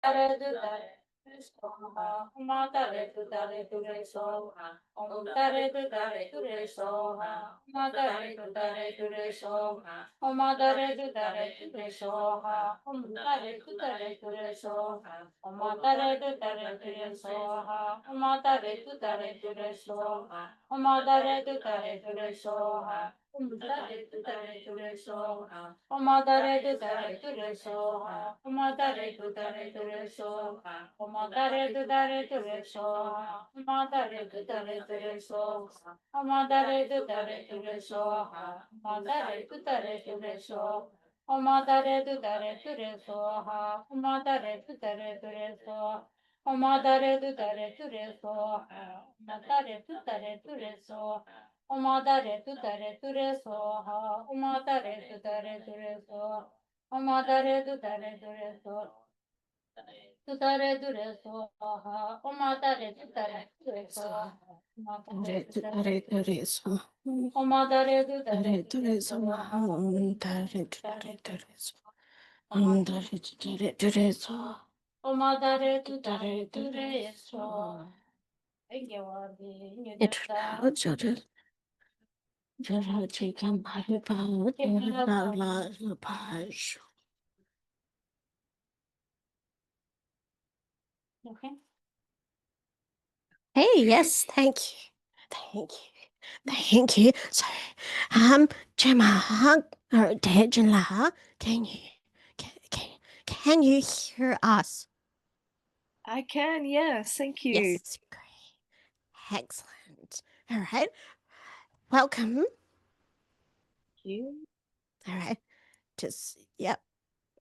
Tare du tare soha, ma tare du tare du re soha, om tare du tare du re soha, ma tare du tare du re soha, om tare du tare du re soha, om tare du tare du re soha, om tare du tare du re soha, om tare du tare du re soha, om tare du tare du re soha. Tare tu tare tu re soha, Oma tare tu tare tu re soha, Oma tare tu tare tu re soha, Oma tare tu tare tu re soha, Oma tare tu tare tu re soha, Oma tare tu tare tu re soha, Oma tare tu tare tu re soha. Oma tare tu tare tu re soha, Oma tare tu tare tu re soha, Oma tare tu tare tu re soha, Oma tare tu tare tu re soha. Omadare tu tare tu re soha, omadare tu tare tu re soha, omadare tu tare tu re soha, tu tare tu re soha, omadare tu tare tu re soha, omadare tu tare tu re soha, omadare tu tare tu re soha, omadare tu tare tu re soha, omadare tu tare tu re soha, omadare tu tare tu re soha. Okay. Hey, yes, thank you. Thank you. So, Geshe-ma, or Daejin-la, can you hear us? I can, yes, thank you. Yes, great. Excellent. All right. Welcome. Thank you. All right. Just, yep.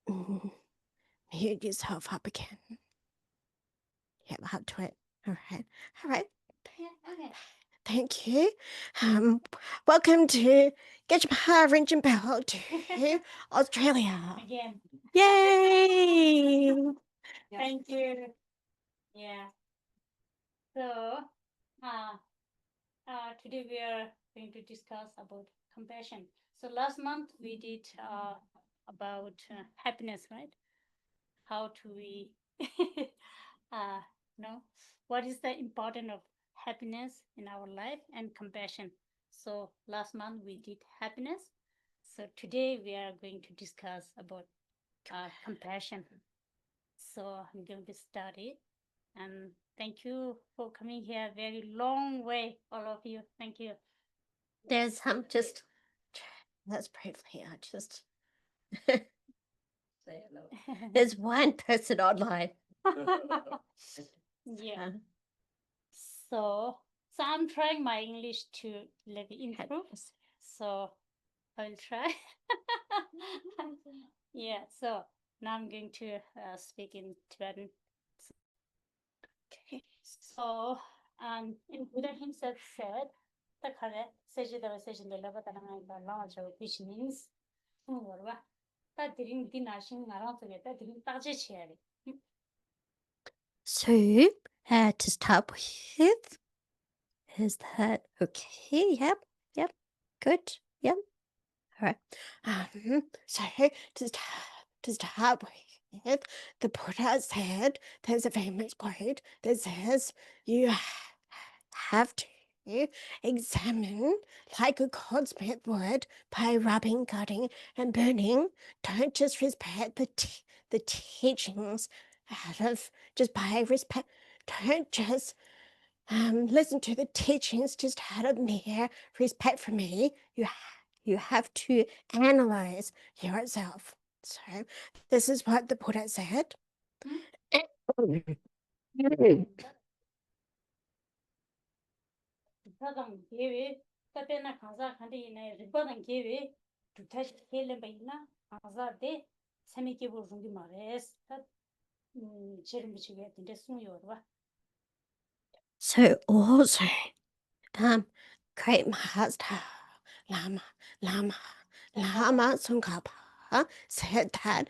Mute yourself up again. Yep, up to it. All right. Okay. Thank you. Welcome to Geshe-ma Rinchen Pal to Australia. Again. Yay! Thank you. Yeah. So, today we are going to discuss about compassion. So last month we did about happiness, right? How do we know what is the importance of happiness in our life and compassion? So last month we did happiness. So today we are going to discuss about compassion. So I'm going to start it. And thank you for coming here. Very long way, all of you. Thank you. There's just let's briefly just Say hello. there's one person online. Yeah. So I'm trying my English to let me improve. So I'll try. Yeah. So now I'm going to speak in Tibetan. Okay. So in Buddha himself said, which means So to start with, is that okay? Yep, good. Yep. All right. So to start with, the Buddha said there's a famous quote that says you have to examine like a goldsmith would by rubbing, cutting, and burning. Don't just respect the teachings out of just by respect. Don't just listen to the teachings just out of mere respect for me. You have to analyze yourself. So this is what the Buddha said. So also, great master Lama Tsongkhapa said that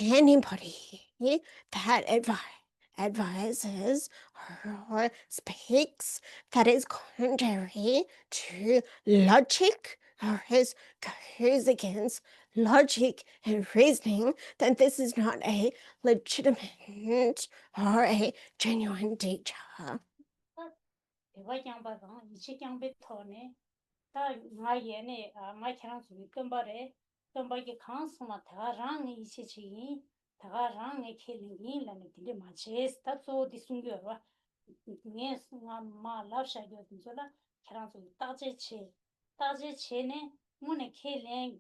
anybody that advises or speaks that is contrary to logic, or goes against logic and reasoning, then this is not a legitimate or a genuine teacher. 대화 양바가 이치 양배 터네 다 나예네 마 캐랑스 끔바레 끔바게 칸스마 다랑 이치치 다랑 에켈링이 라네 딜레 마체스 타소 디숭겨와 네스 마 라샤겨 디솔라 캐랑스 따제체네 문에 켈랭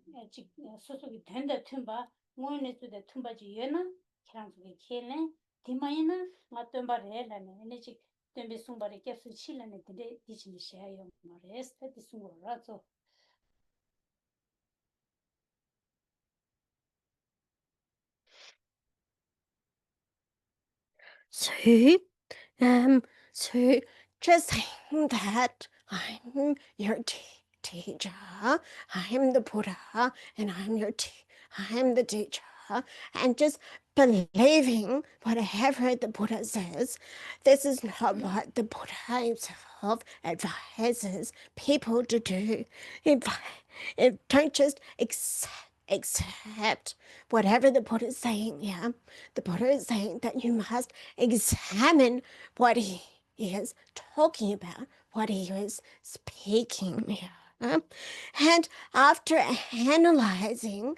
소소기 된다 틈바 문에 수데 틈바지 예나 캐랑스 켈랭 디마이나 마템바레 라네 에네지 tembe sumbare ke su chila ne de dichini shayo mares te sungora so So just saying that I'm your teacher, I'm the Buddha, and I'm the teacher, and just believing whatever the Buddha says. This is not what the Buddha himself advises people to do. Don't just accept whatever the Buddha is saying. Yeah, the Buddha is saying that you must examine what he is talking about, what he is speaking. Yeah. And after analyzing,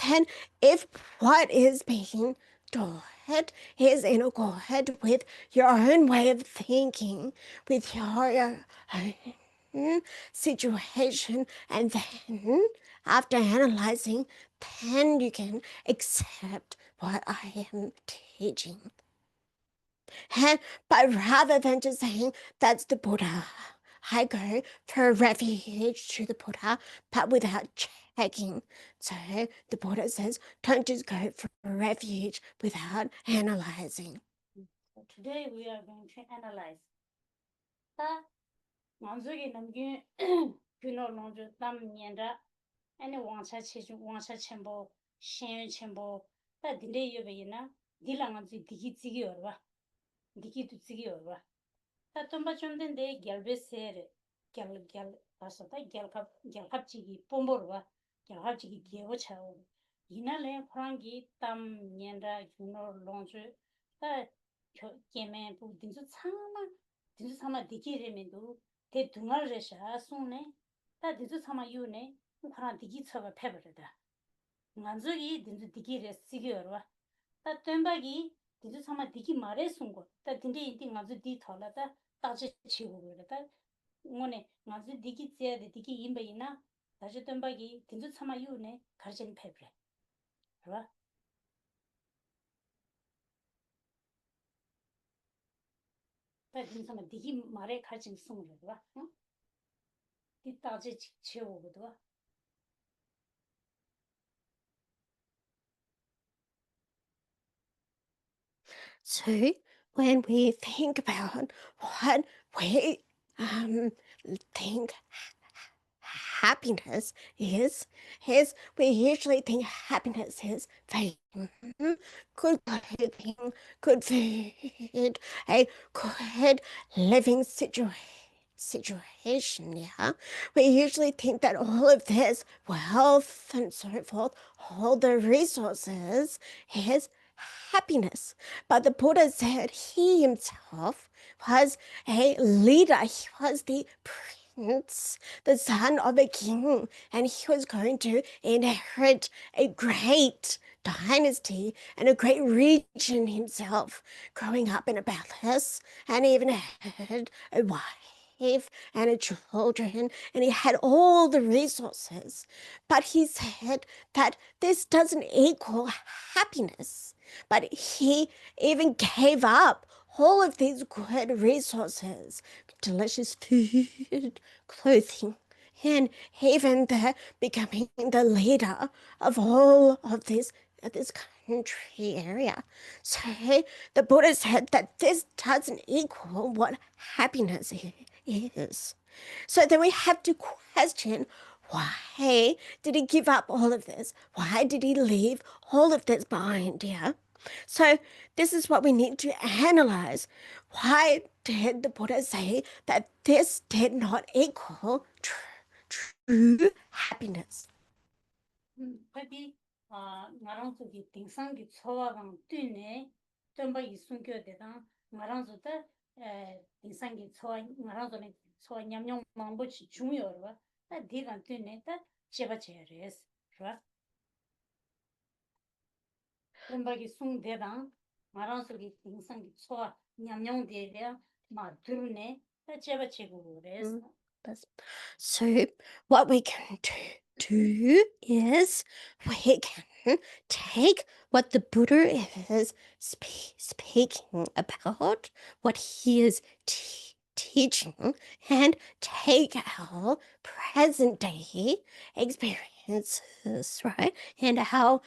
then if what is being taught is in accord with your own way of thinking, with your own situation, and then after analyzing, then you can accept what I am teaching. But rather than just saying that's the Buddha, I go for refuge to the Buddha, but without checking. So the Buddha says, don't just go for refuge without analyzing. so today we are going to analyze ta manzoge namge kuno lonjo tam nyenda ane wangcha chenbo shen chenbo ta dinde yobe na dilanga zi digi tsigi orwa digi tu tsigi orwa ta tomba chomden de gyalbe sere gyal asa ta gyal kap chigi pomborwa gyal kap chigi gyewo chawo ina le khrangi tam nyenda kuno lonjo ta kemen pu dinsu tsama digi remendo te dungal resha sune 다 dinsu tsama yu ne khran digi tsoba pebreda nganzo gi dinsu digi res sigi orwa ta temba gi dinsu tsama digi mare sungo ta dinde inti nganzo di thola ta taje chigo gore ta ngone nganzo digi tse de digi imba ina taje temba gi dinsu tsama yu ne karjen pebre orwa ta dinsu tsama digi mare karjen sungo orwa di taje chigo gore So when we think about what we think happiness is we usually think happiness is fame, good clothing, good food, a good living situation, yeah. We usually think that all of this wealth and so forth, all the resources is happiness. But the Buddha said he himself was a leader. He was the prince, the son of a king, and he was going to inherit a great dynasty and a great region himself, growing up in a palace, and even had a wife and children, and he had all the resources. But he said that this doesn't equal happiness. But he even gave up all of these good resources, delicious food, clothing, and even becoming the leader of all of this country area. So the Buddha said that this doesn't equal what happiness is. So then we have to question, why did he give up all of this? Why did he leave all of this behind? Yeah. So this is what we need to analyze. Why did the Buddha say that this did not equal true true happiness. 하디 나랑서기 딩상기 초와강 뛰네 좀바 이순교대다 나랑서다 딩상기 초와 나랑서네 초와 냠냠 망보치 중요로 다 디간 뛰네 다 제바체레스 그래 좀바기 숭대다 나랑서기 딩상기 초와 냠냠대려 마 드르네 다 제바체고레스 So what we can do is we can take what the Buddha is speaking about, what he is teaching, and take our present day experiences, right? And how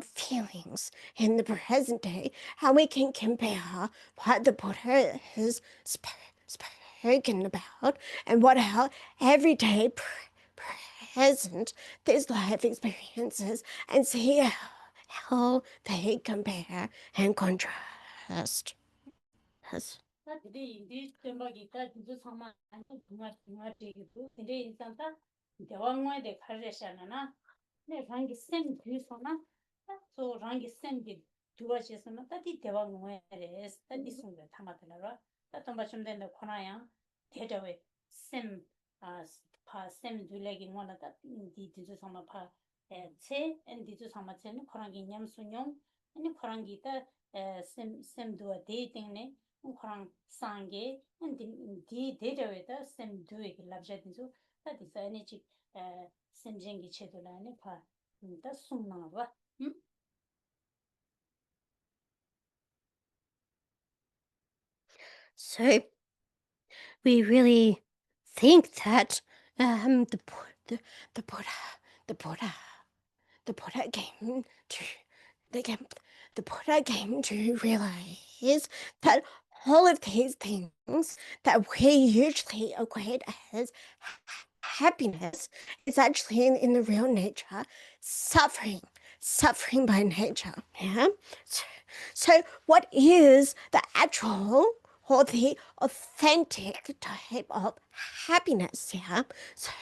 feelings in the present day, how we can compare what the Buddha is spoken about and what how everyday present these life experiences and see how they compare and contrast. Yes. 디 템바기가 두 상만 중앙 되기도 근데 인상다 대왕ngoài 카르샤나나 네 랑기 셈 뒤서나 또 랑기 셈기 두어지서나 따디 대왕ngoài 따디 숨게 타마들라 따tom바 좀 된다 코나야 대저웨 셈파셈 둘레기 뭐나다 디 뒤서 상마 파체 엔디서 상마체는 코랑기 냠수뇽 아니 코랑기다 셈두어 데이팅네 Kurang Sange and the data with us, some do it, Labjatizo, that is any chick, Semjengi Chedulani Pa, that's Sumava. So we really think that the Buddha came to the Buddha came to realize that all of these things that we usually equate as happiness is actually in the real nature suffering by nature. Yeah. So what is the actual or the authentic type of happiness? Yeah. So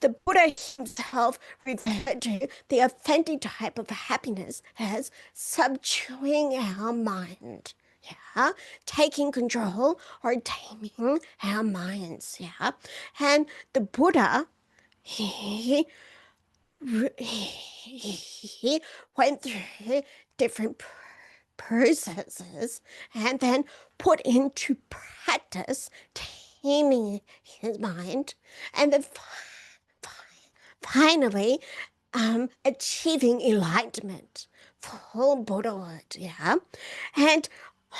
the Buddha himself referred to the authentic type of happiness as subduing our mind. Yeah, taking control or taming our minds. Yeah, and the Buddha, he went through different processes and then put into practice taming his mind and then finally achieving enlightenment, full Buddhahood, yeah. And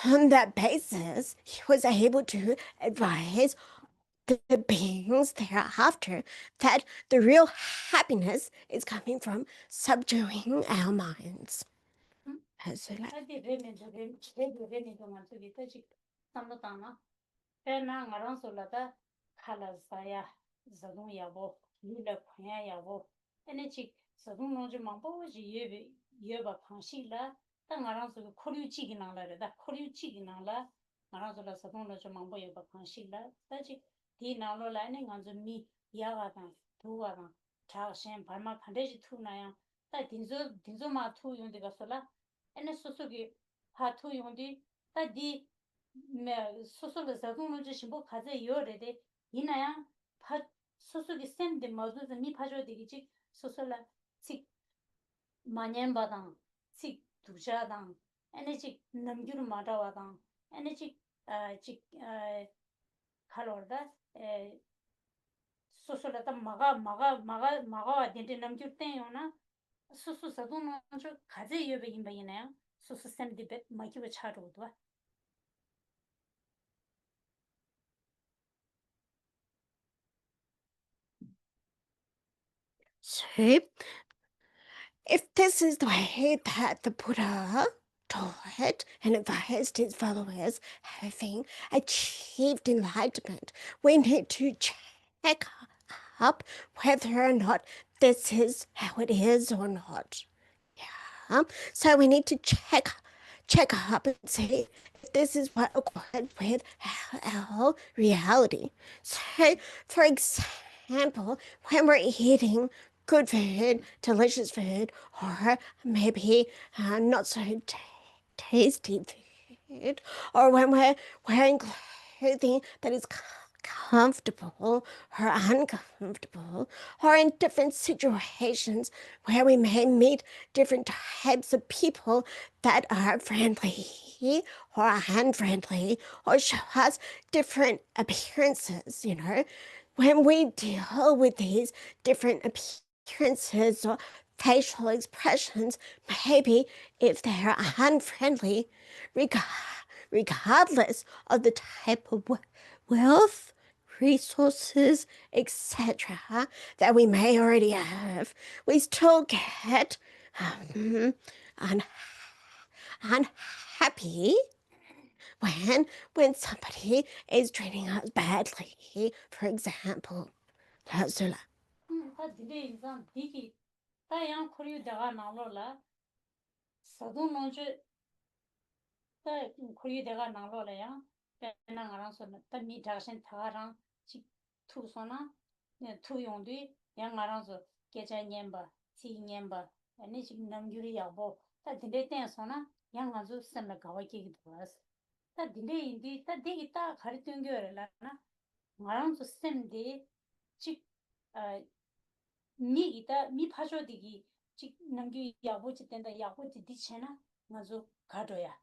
on that basis, he was able to advise the beings thereafter that the real happiness is coming from subduing our minds. So like, Pena ngaran solata khala saya zadung yabo lula khya yabo ene chi sadung no je mambo ji yeba khangshi la ta ngaran so khoryu chi gi nang la da khoryu chi gi nang la ngaran so la sadung no je mambo yeba khangshi la ta chi di na lo la ne ngang zo mi ya ga da du ga da cha shen ba ma khande ji thu na ya ta dinzo ma thu yung de ga so la ene so so gi ha thu yung di ta di 소속의 자동문제 신고 가제 요래데 이나야 파 소속의 쌤데 모두도 미 파줘야 되겠지 소속라 직 마년바당 직 두자당 에너지 남규를 마다와당 에너지 직 칼로르다 소속라다 마가 덴데 남규 때요나 소속 자동문제 가제 요배 임바이나야 소속 쌤데 배 마키고 차로도 so if this is the way that the Buddha taught and advised his followers having achieved enlightenment, we need to check up whether or not this is how it is or not. Yeah. So we need to check up and see if this is what accords with our reality. So, for example, example, when we're eating good food, delicious food, or maybe not so tasty food, or when we're wearing clothing that is comfortable or uncomfortable, or in different situations where we may meet different types of people that are friendly or unfriendly, or show us different appearances, when we deal with these different appearances or facial expressions, maybe if they're unfriendly, regardless of the type of wealth, resources, etc., that we may already have, we still get un- unhappy when somebody is treating us badly, for example. Lazula. 다 딜레이 인상 디기 다양 코리다가 나로라 사돈 노주 다 코리다가 나로라야 배낭 알아서 다 미다신 타랑 지 투소나 네 투용뒤 양 알아서 계좌 년바 지 년바 아니 지금 남규리 야보 다 딜레이 땡서나 양 아주 쌤나 가와기기 들어왔어 다 딜레이 인디 다 되게 다 가르치는 거라나 말아서 쌤디 지 미 이따 미 파쇼디기 직 남기 야보지 된다 야보지 디체나 맞아 가도야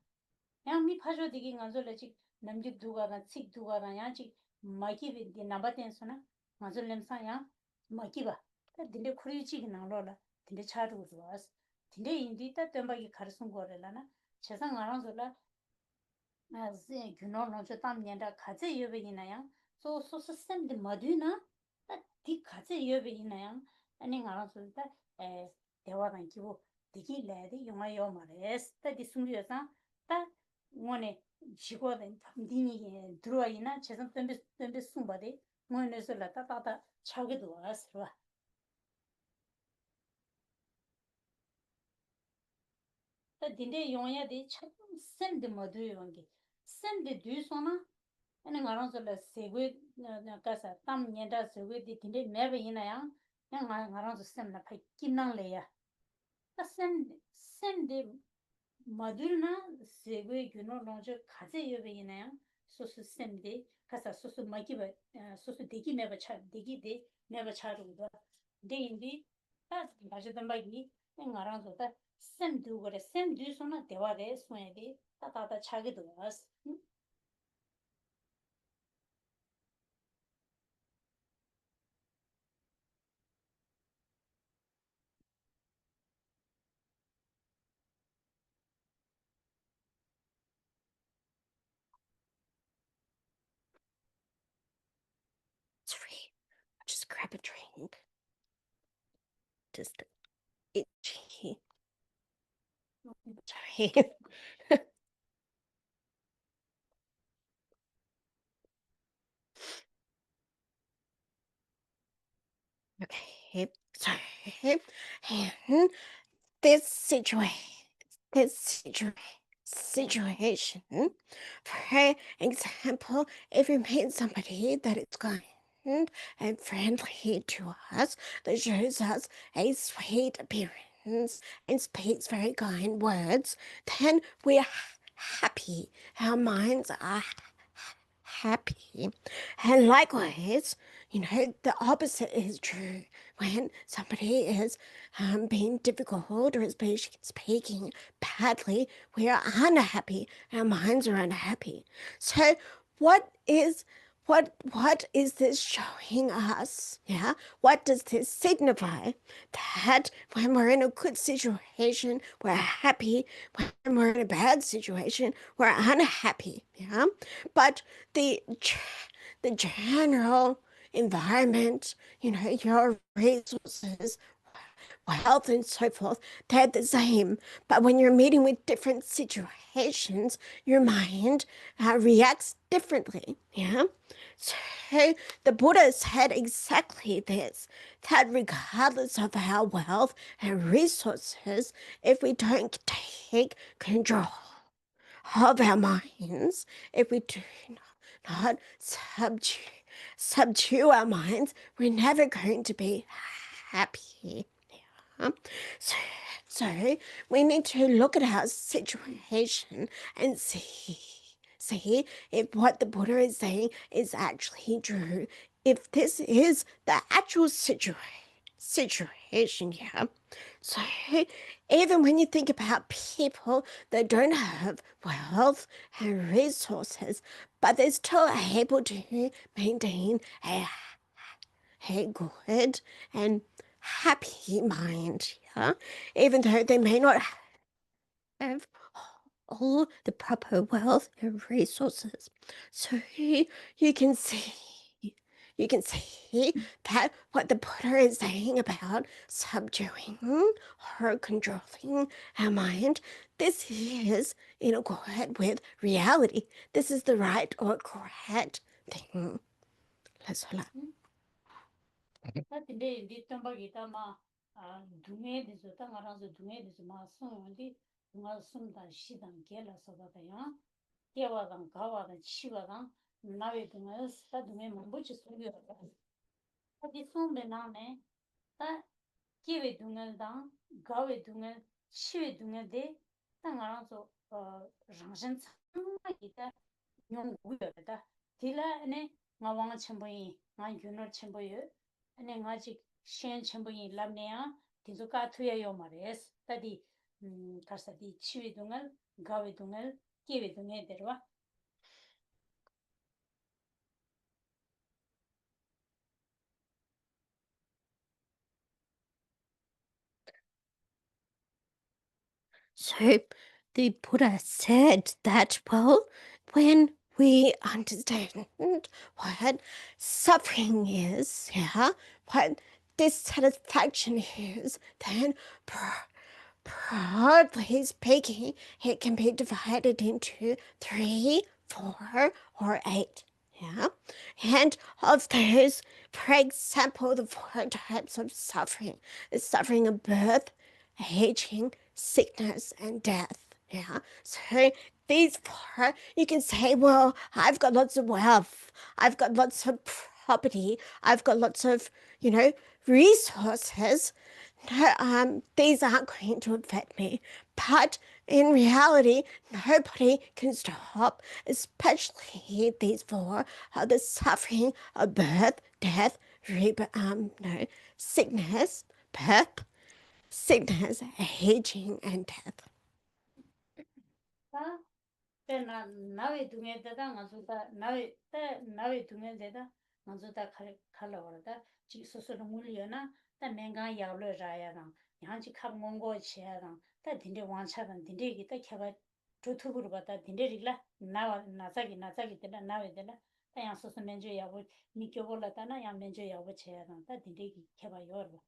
야 미 파쇼디기 맞아래 직 남기 두가나 칙 두가나 야직 마기 빈디 나바텐서나 맞아 렘사야 마기바 근데 쿠리지 나로라 근데 차도 좋아스 근데 인디다 덤바기 가르친 거래라나 세상 알아서라 나제 그노노 저 담년다 가제 여베이나야 소소 시스템데 마두나 디 가제 여베이나야 아니 알아서다 에 대화가 기고 되게 레디 영화요 말레스 따디 숨겨서 따 원에 지고된 담디니 들어와이나 재산 덤베 숨바데 원에서 라따따 차게도 왔어 따 딘데 영화야데 참 쌤데 마두요게 쌤데 뒤소나 ene ngaran so la segwe na kasa tam nyenda segwe di tinde mebe ina ya ngaran so sem na pai kinang le ya ta sem de madul na segwe gyuno lonje kaze yobe ina ya so sem de kasa so maki ba so degi mebe cha degi de mebe cha ru da de indi ta ba je dan ba gi ngaran so ta sem du gore sem du so na dewa de so ya de ta cha ge do was It's free. Just grab a drink. Just itchy. Sorry. Okay. Sorry. And this situation, for example, if we meet somebody that is kind and friendly to us, that shows us a sweet appearance and speaks very kind words, then we are happy. Our minds are happy. And likewise, the opposite is true. When somebody is being difficult or is speaking badly, we are unhappy. Our minds are unhappy. So what is this showing us? Yeah, what does this signify? That when we're in a good situation, we're happy. When we're in a bad situation, we're unhappy. Yeah, but the general environment, your resources, health and so forth, they're the same. But when you're meeting with different situations, your mind reacts differently. Yeah. So the Buddha said exactly this, that regardless of our wealth and resources, if we don't take control of our minds, if we do not subdue subdue our minds, we're never going to be happy. Yeah. So we need to look at our situation and see if what the Buddha is saying is actually true. If this is the actual situation, yeah. So even when you think about people that don't have wealth and resources, but they're still able to maintain a good and happy mind, yeah, even though they may not have all the proper wealth and resources. So you can see that what the Buddha is saying about subduing or controlling our mind, this is in accord with reality. This is the right or correct thing. Let's hold 다 근데 이 덤박이다 마 둥에 되서 딱 알아서 둥에 되서 마 숨은데 둥아 숨다 시단 게라서 가다야 깨와당 가와당 치와당 나외 둥에 다 둥에 뭐지 숨겨 어디 숨배 나네 다 깨외 둥에당 가외 둥에 치외 둥에데 딱 알아서 랑신 참마기다 용구여다 딜라네 나왕 첨보이 나 윤어 첨보이 ane nga chi shen chenpo yin labne ya dinzo ka tuya yo ma res tadi karsa di chiwe dungal gawe dungal kewe dungal derwa So the Buddha said that, well, when we understand what suffering is, yeah, what dissatisfaction is, then broadly speaking, it can be divided into 3, 4, or 8. Yeah. And of those, for example, the 4 types of suffering is suffering of birth, aging, sickness, and death. Yeah. So these 4, you can say, well, I've got lots of wealth, I've got lots of property, I've got lots of, resources. No, these aren't going to affect me. But in reality, nobody can stop, especially these 4, the suffering of birth, death, sickness, birth, sickness, aging, and death. ta pena nawe dungal deda nga zo ta nawe dungal deda nga zo ta khala wala ta chi so so ngul yo na ta menga ya lo ra ya na yang chi khap mongo che ya na ta dinde wang cha dan dinde gi ta khaba tu bu ba ta dinde ri la na sa gi deda nawe deda ta yang so so menjo ya bo ni kyo bo la ta na yang menjo ya bo che ya na ta dinde gi khaba yo ro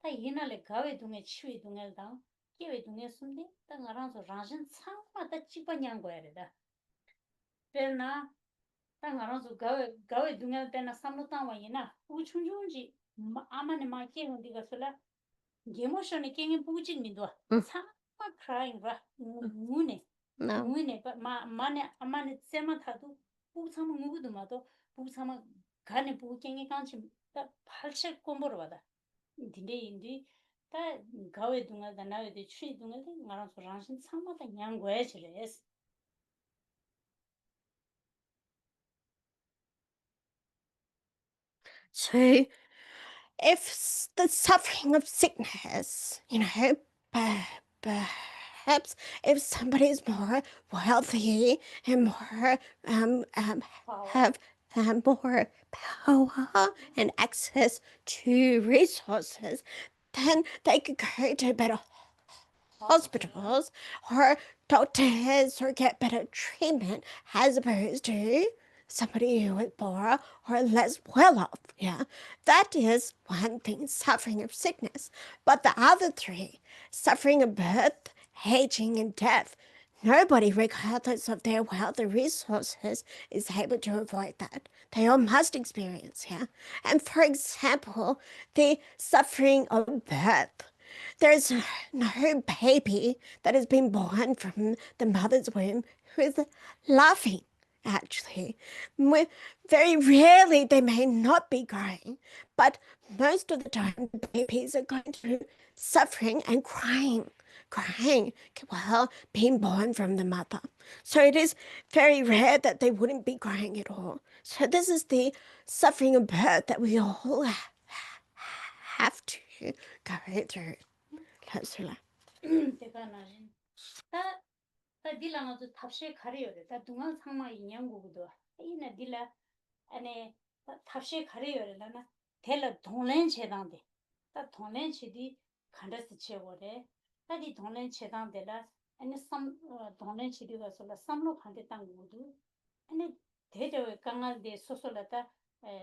다 이날에 가외 동에 치외 동에다 기외 동에 숨데 다 알아서 라진 상마다 찍어냥 거야래다 별나 다 알아서 가외 동에 때나 삼로탄 와이나 우충충지 아마네 마케 혼디가 솔라 게모션에 깽이 부진 민도 상마 크라잉 라 무네 No. 무네 마네 아마네 세마 타도 부사마 누구도 마도 부사마 가네 부 깽이 간치 다 팔칠 꼼보로 받아 딘데 인디 다 가외 동안 나외데 추이 동안 나랑 소랑신 상마다 냥고에 지레스 So if the suffering of sickness, perhaps if somebody is more wealthy and more have more power and access to resources, then they could go to better hospitals or doctors or get better treatment as opposed to somebody who is poor or less well off. Yeah, that is one thing, suffering of sickness. But the other 3, suffering of birth, aging, and death, nobody, regardless of their wealth or resources, is able to avoid that. They all must experience, yeah. And for example, the suffering of birth. There's no baby that has been born from the mother's womb who is laughing actually. Very rarely they may not be growing, but most of the time the babies are going through suffering and crying, well, being born from the mother. So it is very rare that they wouldn't be crying at all. So this is the suffering of birth that we all have to go through. That's right. 대가나진 다 딜라나도 탑시에 가려요. 다 동안 상마 인양고도 이나 딜라 안에 탑시에 가려요라나 텔라 동렌 체당데 다 동렌 체디 칸다스 체고래 다디 동렌 체당데라 아니 삼 동렌 체디가 솔라 삼로 칸데 땅고도 아니 대저 강가데 소솔라다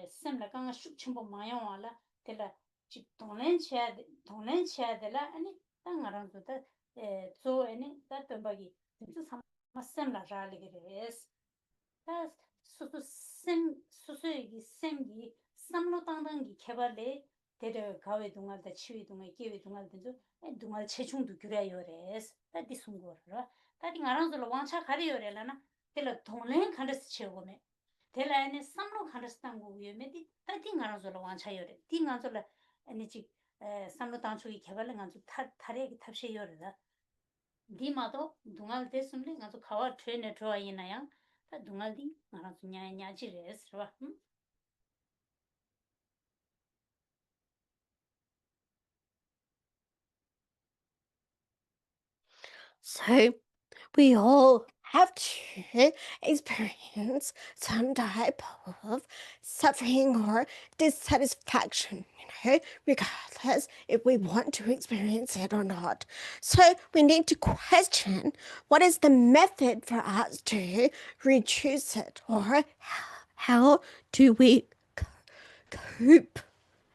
셈라 강가 슉침보 마용와라 텔라 지 동렌 체야데라 아니 땅아랑도 다 조 아니 다 덤바기 진짜 삼마셈라 잘리게레스 다 수수기 셈기 삼로 땅땅기 개발에 데려 가외 동안다 치위 동안 기회 동안도 동안 체중도 그래요레스 다디 숨고라 다디 나랑도 왕차 가려요래라나 텔라 돈랭 칸데스 치고메 텔라에네 삼로 칸데스 땅고 위에메디 다디 나랑도 왕차요래 디 나랑도 아니 지 삼로 땅초기 개발을 가지고 타레기 탑시요래다 디마도 동알 됐음데 가서 가와 트레네 들어와이나야 다 동알디 나랑도 냐냐지레스 봐 So we all have to experience some type of suffering or dissatisfaction, regardless if we want to experience it or not. So we need to question what is the method for us to reduce it, or how do we cope?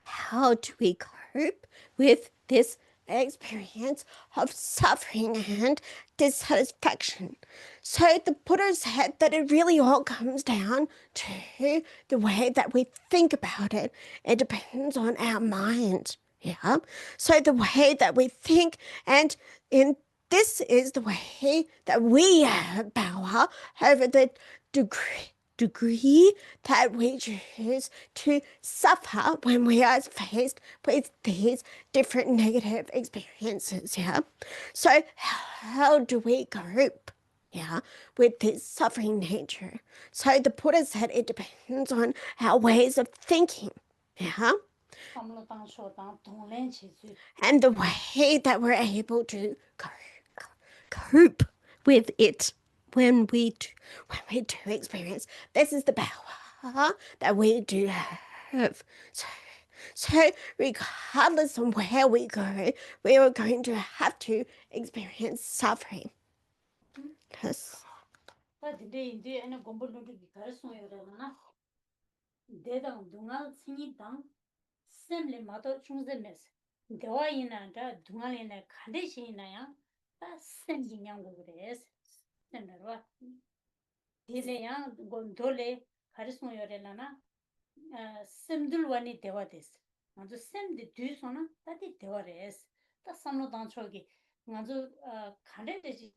How do we cope with this experience of suffering and dissatisfaction? So the Buddha said that it really all comes down to the way that we think about it. It depends on our mind. Yeah. So the way that we think, and this is the way that we have power over the degree that we choose to suffer when we are faced with these different negative experiences. Yeah. So how do we cope? Yeah, with this suffering nature. So the Buddha said it depends on our ways of thinking. Yeah. And the way that we're able to cope with it when we do experience. This is the power that we do have. So regardless of where we go, we are going to have to experience suffering. Yes. semle mato chungze mes dewa ina da dungal ina khande shi ina ya ta sem jinyang go gres semlerwa dile ya gondole kharismo yore lana semdul wani dewa des ngazu sem de du sona ta di dewa res ta samlo dan chogi ngazu khande de ji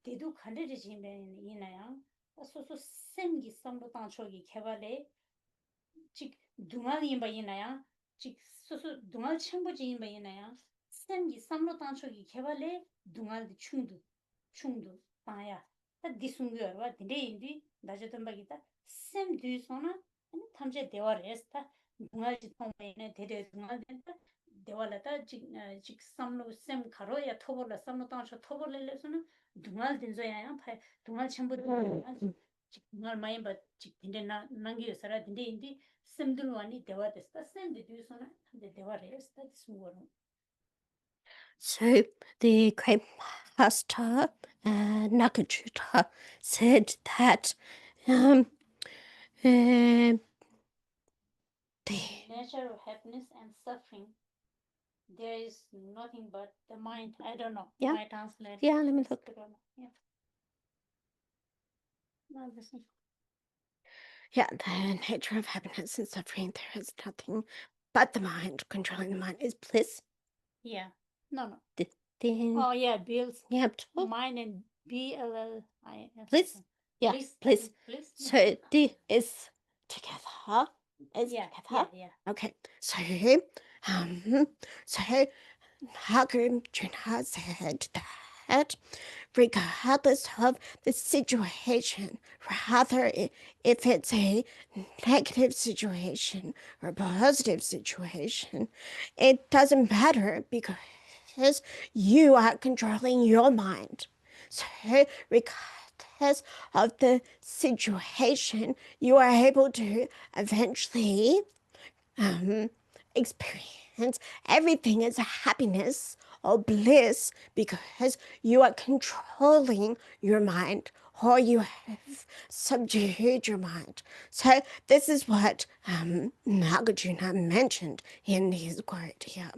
dedu khande de ji ina ya so semgi samlo dan chogi khebale 직 동al yinba yinaya 직 소소 동al 첨부지 yinba yinaya 쌤기 삼로 단초기 개발에 동al 충도 빠야 다 디숭겨 봐 디데인디 나저던 바기다 쌤 뒤소나 아니 탐제 대화레스타 동al지 통매네 대대 동al 대화라다 직 삼로 쌤 가로야 토벌라 삼로 단초 토벌레서는 동al 된저야 파 동al 첨부 동al 마이바 직 딘데 난기 살아 딘데인디 semdulwani dewa desta semde dusona de dewa resta smoro. So the great master Nakajuta said that the nature of happiness and suffering, there is nothing but the mind. I don't know. Yeah. My translate. Yeah, let me look. Yeah. No, listen. Yeah, the nature of happiness and suffering, there is nothing but the mind. Controlling the mind is bliss. Yeah. No. Then, Oh, yeah, bills. Yep. Mind and BLLIS. Please. Yeah, Bliss. please. Bliss. So D is together. Is Yeah, together. yeah. Okay. So how can Junha said that regardless of the situation, rather if it's a negative situation or a positive situation, it doesn't matter because you are controlling your mind. So regardless of the situation, you are able to eventually experience everything as a happiness or bliss because you are controlling your mind or you have subdued your mind. So this is what Nagarjuna mentioned in his quote here.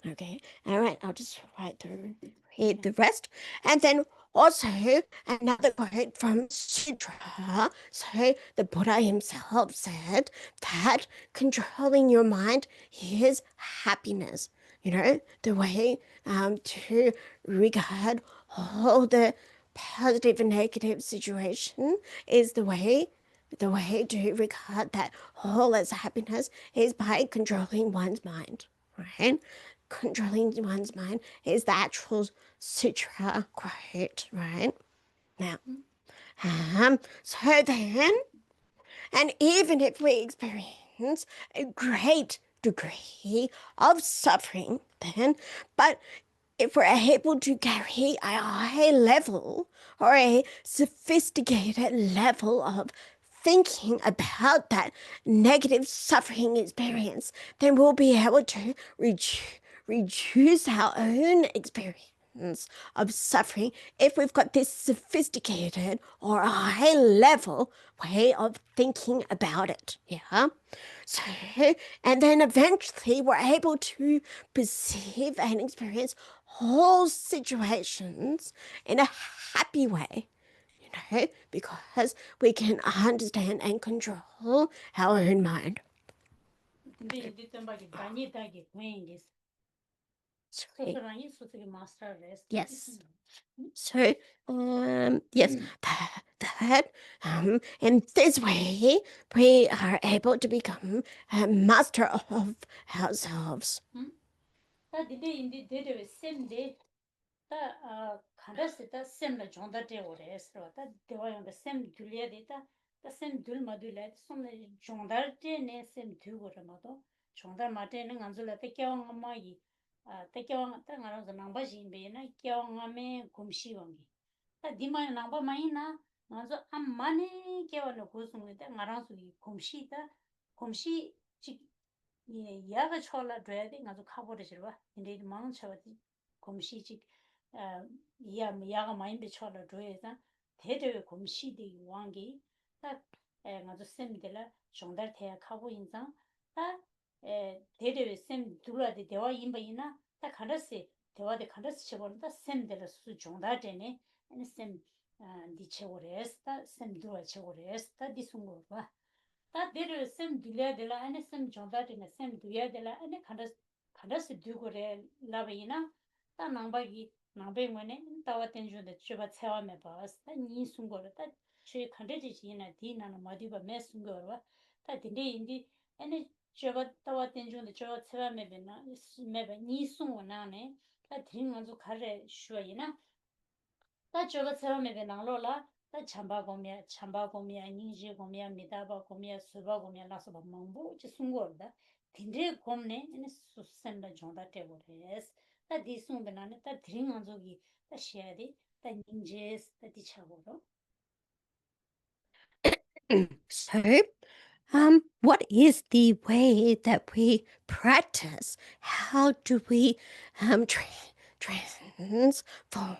Okay, all right, I'll just read the rest. And then also another quote from Sutra. So the Buddha himself said that controlling your mind is happiness. You know, the way to regard all the positive and negative situation is the way to regard that whole as happiness is by controlling one's mind, right? Controlling one's mind is the actual sutra quote, right? Now, so then, and even if we experience a great degree of suffering, then, but if we're able to carry a high level or a sophisticated level of thinking about that negative suffering experience, then we'll be able to reduce our own experience of suffering if we've got this sophisticated or a high level way of thinking about it. Yeah. So, and then eventually we're able to perceive and experience whole situations in a happy way, you know, because we can understand and control our own mind. So Yes. So, yes, that in this way, we are able to become a master of ourselves. Kandasita sem la jonda te ore esro ta dewa yonda sem dulia de ta sem dul madula som jonda te ne sem du go ma do jonda ma te ne nganzu la te kya nga ma yi te kya ta ngara za namba jin be na kya nga me gumshi wangi ta dima namba ma yi na nganzu am mane kya no go sum ta ngara su yi gumshi chi ya ga chola dre de nganzu khabo de jirwa inde mang chawati gumshi chi 야가 많이 비춰라 줘야자 대대 공시대 왕기 딱 맞아 쌤들라 정달 대학하고 인자 딱 대대 쌤 둘라데 대화 임바이나 딱 하나씩 대화데 하나씩 쳐본다 쌤들라 수 정달 되네 아니 쌤 디체오레스타 쌤 둘라 체오레스타 디숭고 다 대대 쌤 둘야들라 아니 쌤 정달 되네 쌤 둘야들라 아니 하나씩 두고래 라바이나 딱 남바기 나베면에 tawa tenju de chuba tsewa me bas ta ni sungor ta che khande ji na di na ma di ba me sungor wa ta dinde indi ene chuba tawa tenju de chuba tsewa me be na me ba ni sungo na ne ta drin ma zo khare shwa ina ta chuba tsewa me be na lo la ta chamba gomya ni je gomya mi da ba gomya suba gomya la so ba mangbo che sungor da dinde gomne ene susem da jonda te bo res ta di sung be na ne ta drin ma zo gi ta share ta ninjas ta di chagoro So, what is the way that we practice? How do we transform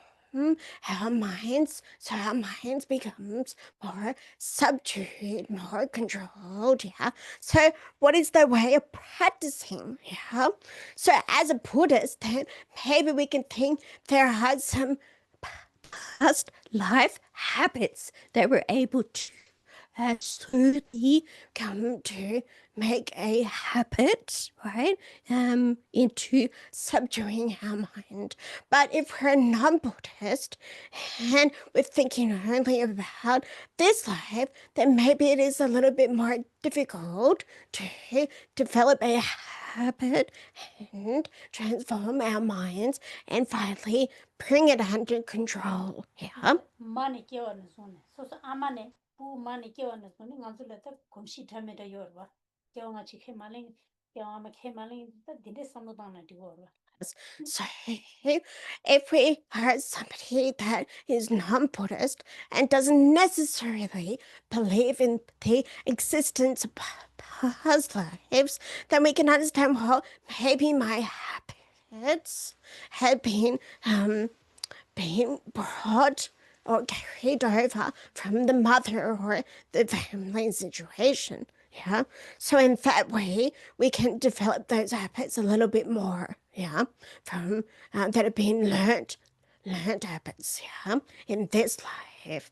our minds so our minds becomes more subdued, more controlled? Yeah. So, what is the way of practicing? Yeah. So, as a Buddhist, then maybe we can think there are some past life habits that we're able to slowly come to make a habit, right, into subduing our mind. But if we're non-Buddhist and we're thinking only about this life, then maybe it is a little bit more difficult to develop a habit and transform our minds and finally bring it under control. Yeah. Money kiwana sone. So amane pu money kiwana sone nganzula ta komshi thameta yorwa. Kiwana chikhe maling kiwana makhe maling ta dinde samudana diworwa. So if we are somebody that is non-Buddhist and doesn't necessarily believe in the existence of past lives, then we can understand, well, maybe my habits have been being brought or carried over from the mother or the family situation. Yeah. So in that way, we can develop those habits a little bit more. Yeah. From that have been learned habits. Yeah. In this life.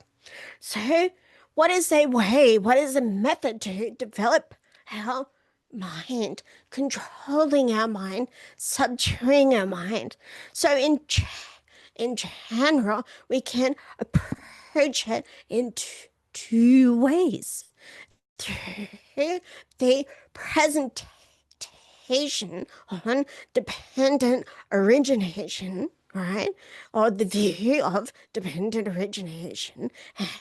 So what is a way? What is a method to develop our mind, controlling our mind, subduing our mind? So in general, we can approach it in two ways. Through the presentation on dependent origination, right? Or the view of dependent origination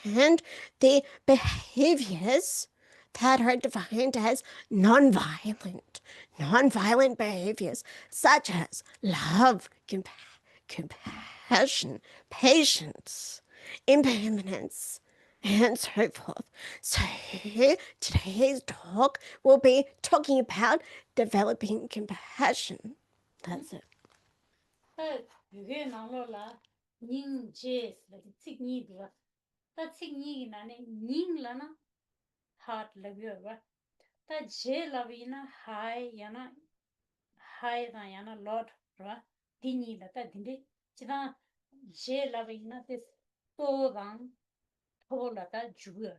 and the behaviors that are defined as nonviolent behaviors such as love, compassion, patience, impermanence, and so forth. So today's talk will be talking about developing compassion. That's it. Ta yuge nanglo la ning je la tsik ni diwa. Ta tsik ni nane ning la na heart la yorwa. Ta je la na high yana yana lord ra. Dini la ta dinde chida je la na this to dang to la ta juwe.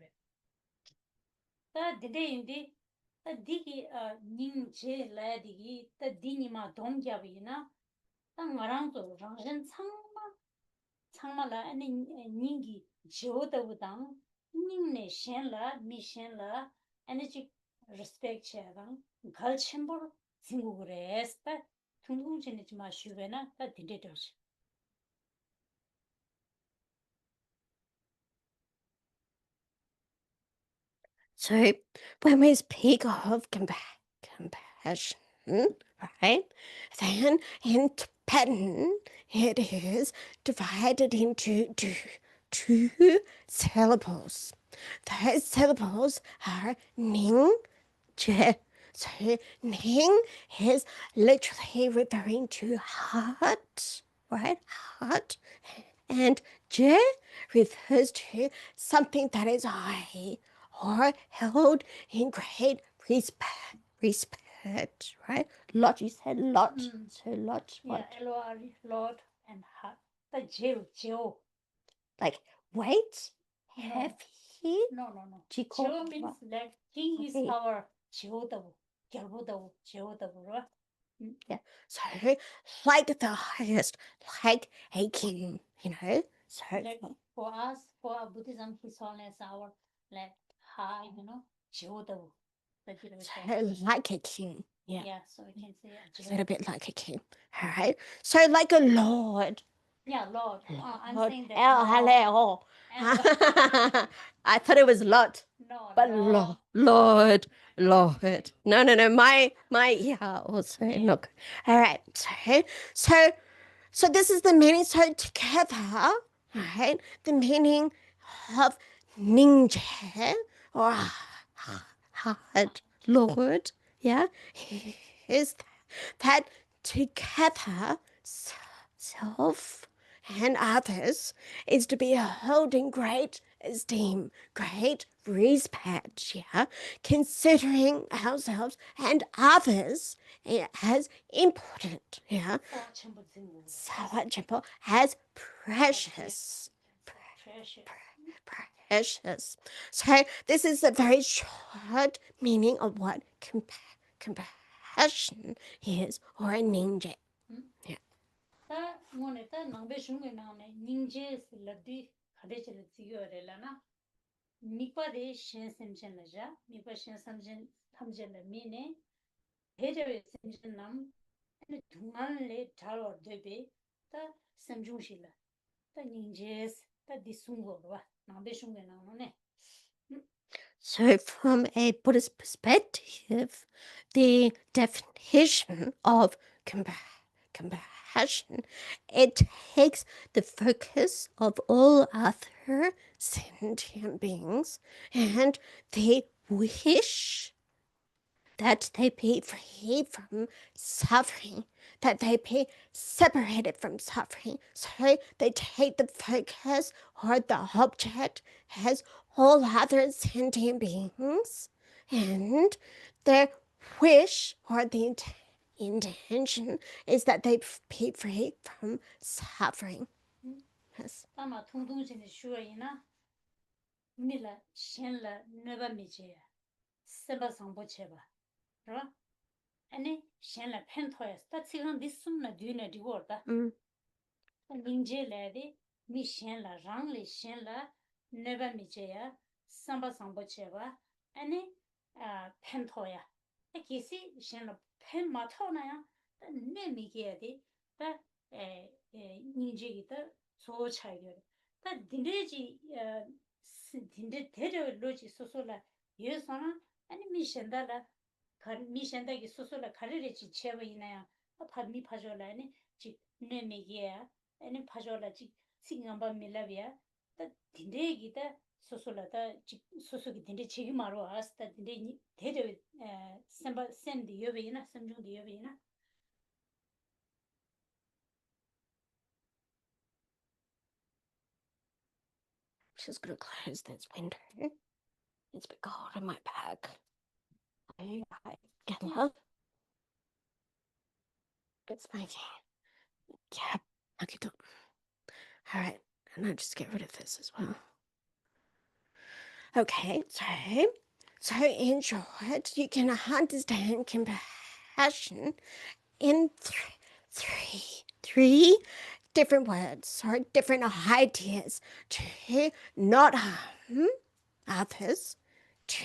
Ta dinde indi ta digi ning je la digi ta dini ma dom gya na ta ngarang to rangjen changma la ani ningi jo da udang ning ne shen la mi shen la ani chi respect che dang gal chembor singu res ta thungung chen chi ma shuwe na ta dinde to. So when we speak of compassion, right, then in Tibetan it is divided into two syllables. Those syllables are ning, je. So ning is literally referring to heart, right? Heart. And je refers to something that is high or held in great respect, right? Lot, you said lot. So lot, what? Yeah, LOR, Lord and heart. Ta jo. Like weight, No. heavy. No. Jiko, Jo means like king is Okay. our jo da. Gyalbo da, jo da, right? Yeah. So like the highest, like a king, you know. So Like for us, for our Buddhism, his holiness our like high, Jodo. so like a king. Yeah. Yeah, so we can say A Jodo. little bit like a king. All right. So like a lord. Yeah, Lord. I'm Lord. saying that. Oh, hello. I thought it was lot. No, But Lord. Lord. No. My yeah. Also Yeah. look. All right. So this is the meaning. So together, right? The meaning of ninja or heart, Lord. Yeah, is that together self and others is to be held in great esteem, great respect, yeah, considering ourselves and others as important, yeah, as precious. Precious. capricious. So this is a very short meaning of what compassion is, or a ninja. 다 뭐네 다 남배 중에 나오네 닌제스 라디 가데치를 지요래라나 미과데 신심전라자 미과 신심전 탐전의 미네 해저의 심전남 둥안레 자로 되베 다 심중실라 다 닌제스 다 디숭고와 남배 중에 나오네 So, from a Buddhist perspective, the definition of compassion, it takes the focus of all other sentient beings, and they wish that they be free from suffering, that they be separated from suffering. So they take the focus or the object as all other sentient beings, and their wish or the intention is that they be free from suffering. Yes. 아마 통통신의 슈어이나 밀라 신라 네바미제 세바 상보체바 그럼 아니 신라 펜토야스 다 지금 디숨나 뒤네 디고다 닝제레디 미 신라 랑리 신라 네바미제야 삼바 상보체바 아니 펜토야 기시 신라 펜 마토나야 네미게디 다 닝제기다 소차이요 다 딘데지 딘데 데려 로지 소소라 예서나 아니 미신다라 미신다기 소소라 가르르지 체버이나야 파미 파졸라니 지 네미게 아니 파졸라지 싱감바 밀라비야 다 딘데기다 소소라다 지 소소기 딘데 지기 마로 아스타 딘데 데려 셈바 셈디 여베이나 셈중디 여베이나 Just gonna close this window. It's a bit cold in my bag. I get love. It's my yeah. Okay, all right, and I'll just get rid of this as well. Okay, so in short, you can understand compassion in three different words or different ideas: to not harm others, to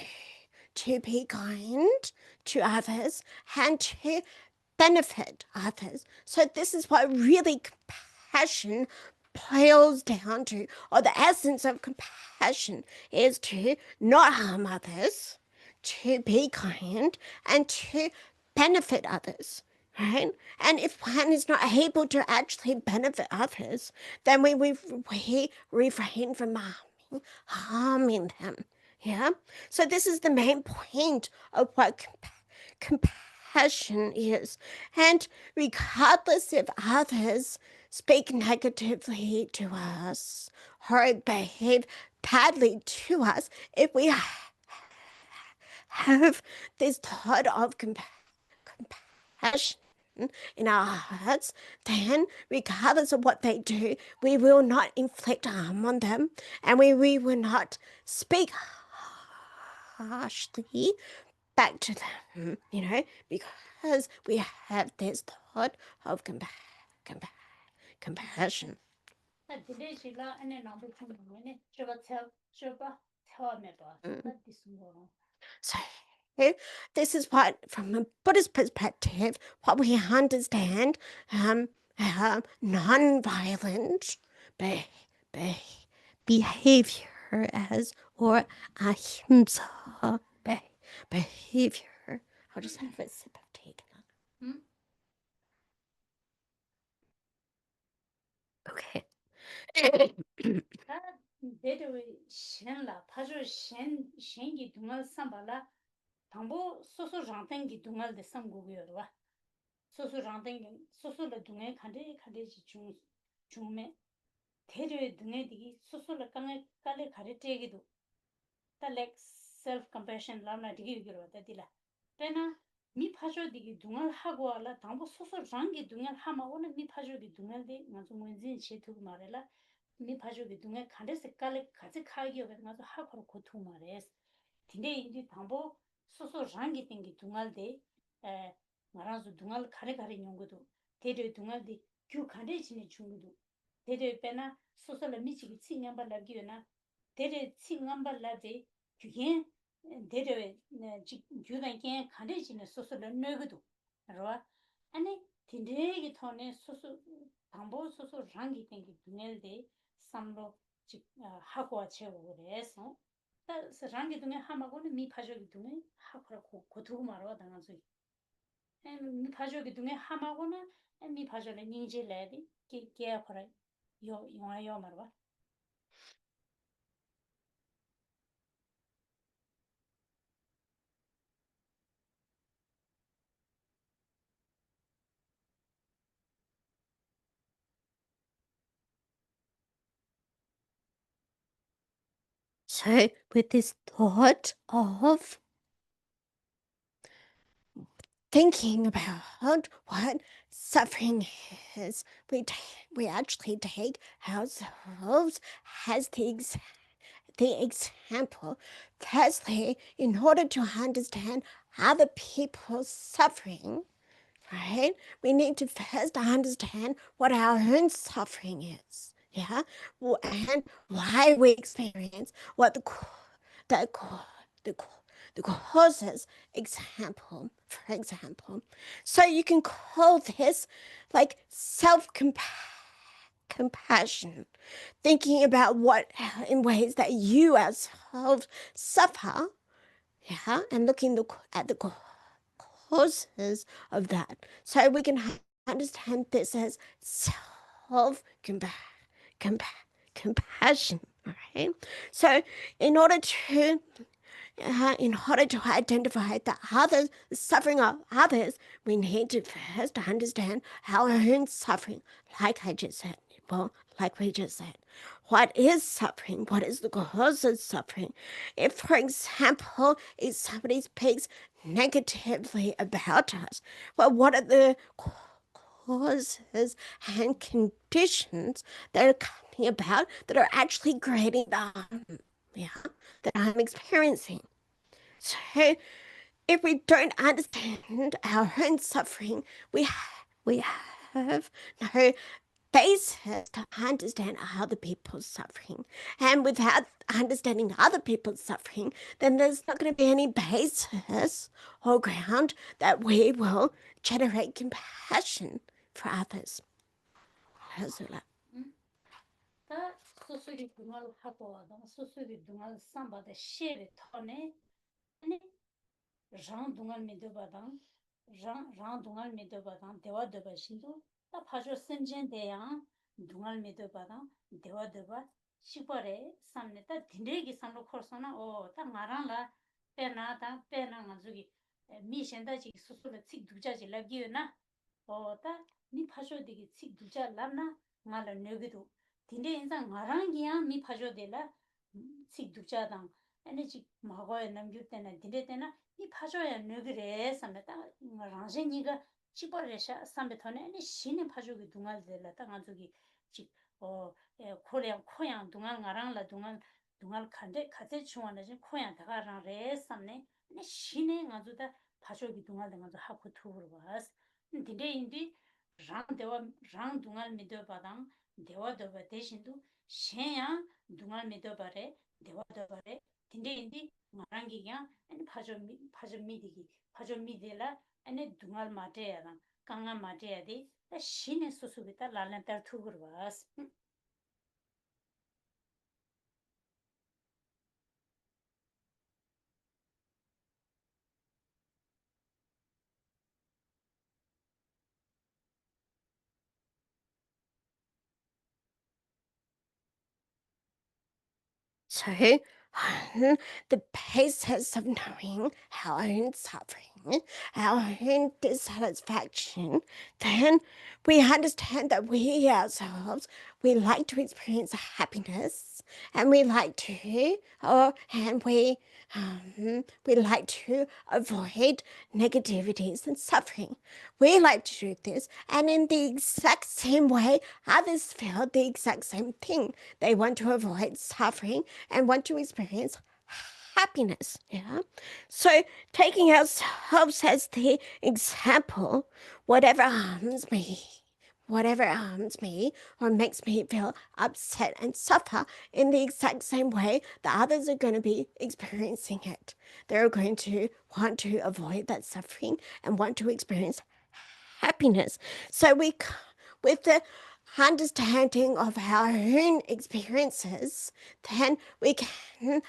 be kind to others, and to benefit others. So this is what really compassion boils down to, or the essence of compassion is to not harm others, to be kind, and to benefit others. Right? And if one is not able to actually benefit others, then we refrain from harming them. Yeah? So this is the main point of what compassion is. And regardless if others speak negatively to us or behave badly to us, if we have this thought of compassion in our hearts, then regardless of what they do, we will not inflict harm on them, and we will not speak harshly back to them, because we have this thought of compassion. 다 딜레시라 안에 나도 fundamentalmente 저거 처음에도 다 디스고 So this is what, from a Buddhist perspective, what we understand non-violent behavior as, or ahimsa behavior. I'll just have a sip of tea. Okay. 다 데르위 신라 파조 신기 동al 삼발라 당보 소소 장땡기 동al데 삼고고요와 소소 장땡기 소소의 동에 칸데지 중매 데르위 동에디기 소소의 깡에 깔에 가르테기도 다 like self compassion 라나 디기기로 다딜라 때나 미 파조디기 동al 하고 알라 당보 소소 장기 동al 하마오는 미 파조디 동al데 맞은 뭔지 제투 말해라 미 파주기 동에 간데스 깔레 같이 카기요 가서 하코로 고통 말레스 근데 이제 방법 소소 랑기 땡기 동알데 에 말아서 동알 가래 연구도 대대 동알데 규 간데지니 중도 대대 빼나 소소를 미치기 칭냠발라기요나 대대 칭냠발라데 규게 대대 규단께 간데지니 소소를 넣어도 알아 아니 딘데기 토네 소소 방법 소소 랑기 땡기 동알데 삼로 하고 채우고 그래서 rangi dunga hamago mi phajo gi dunga hakra ko thu maro danga zui mi phajo gi dunga hamago na mi phajo le ningje le di ke khara yo marwa So, with this thought of thinking about what suffering is, we actually take ourselves as the example. Firstly, in order to understand other people's suffering, right, we need to first understand what our own suffering is. Yeah, and why we experience what the the the causes. Example, for example, so you can call this like compassion, thinking about what in ways that you yourself suffer, yeah, and looking at the causes of that, so we can understand this as self compassion, right? So in order to identify the suffering of others, we need to first understand our own suffering, like I just said. Well, like we just said, what is suffering? What is the cause of suffering? If, for example, if somebody speaks negatively about us, well, what are the causes and conditions that are coming about that are actually creating the harm, yeah, that I'm experiencing? So, if we don't understand our own suffering, we have no basis to understand other people's suffering. And without understanding other people's suffering, then there's not going to be any basis or ground that we will generate compassion for others. 다 소소리 dungal hapo da 소소리 dungal samba de shere thone ani rang dungal me de badang rang dungal me de badang dewa de ba shindu ta phajo senjen de ya dungal me de badang dewa de ba shipare samne ta dinde gi samlo khorsona o ta ngarang la pena nga zugi mi shenda ji susule tsik duja ji la gi na o ta ni phajo de gi tsik duja la na ngala negido 딘데 인상 나랑이야 미 파조데라 식 두자당 에너지 마고에 남길 때는 딘데 때나 이 파조야 너그래 삼다 랑제니가 치버레샤 삼베토네 아니 신의 파조기 동알데라 땅아주기 직어 코양 동알 나랑라 동알 칸데 카제 중원에 코양 다가랑레 삼네 아니 신의 가주다 파조기 동알데 가서 하고 투르 바스 딘데 인디 랑 동알 미더 바당 대화 더바 대신도 셰야 동안 믿어봐래 대화 더바래 근데 인디 마랑기야 아니 파좀 미디기 파좀 미데라 아니 동안 마테야라 강가 마테야디 다 신의 수수비다 랄렌터 투그르바스 So, the basis of knowing our own suffering our own dissatisfaction, then we understand that we ourselves, we like to experience happiness, and we like to, we like to avoid negativities and suffering. We like to do this, and in the exact same way, others feel the exact same thing. They want to avoid suffering and want to experience happiness. Yeah. So taking ourselves as the example, whatever harms me or makes me feel upset and suffer in the exact same way, the others are going to be experiencing it. They're going to want to avoid that suffering and want to experience happiness. So with the understanding of our own experiences, then we can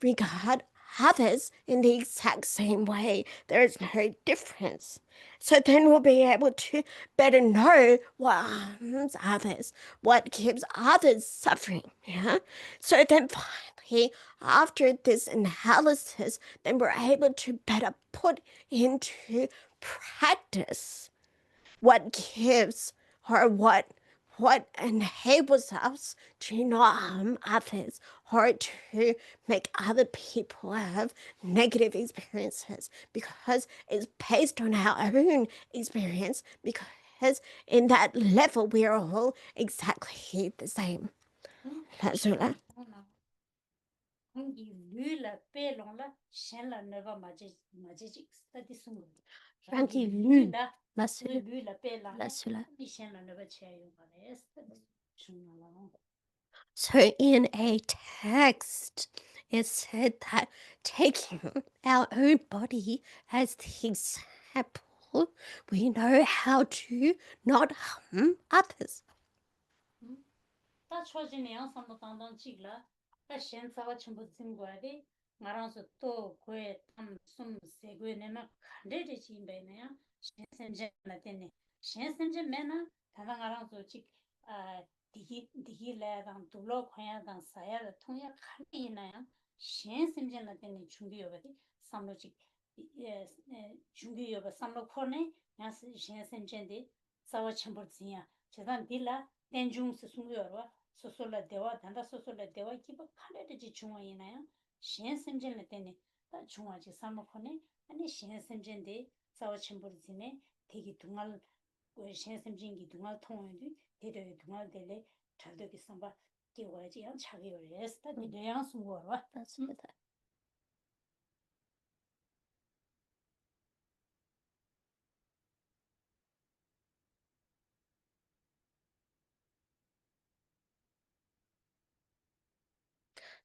regard others in the exact same way. There is no difference. So then we'll be able to better know what harms others, what gives others suffering. Yeah. So then finally, after this analysis, then we're able to better put into practice what gives or what enables us to not harm others or to make other people have negative experiences, because it's based on our own experience, because in that level we are all exactly the same. That's all. So in a text, it said that taking our own body as the example, we know how to not harm others.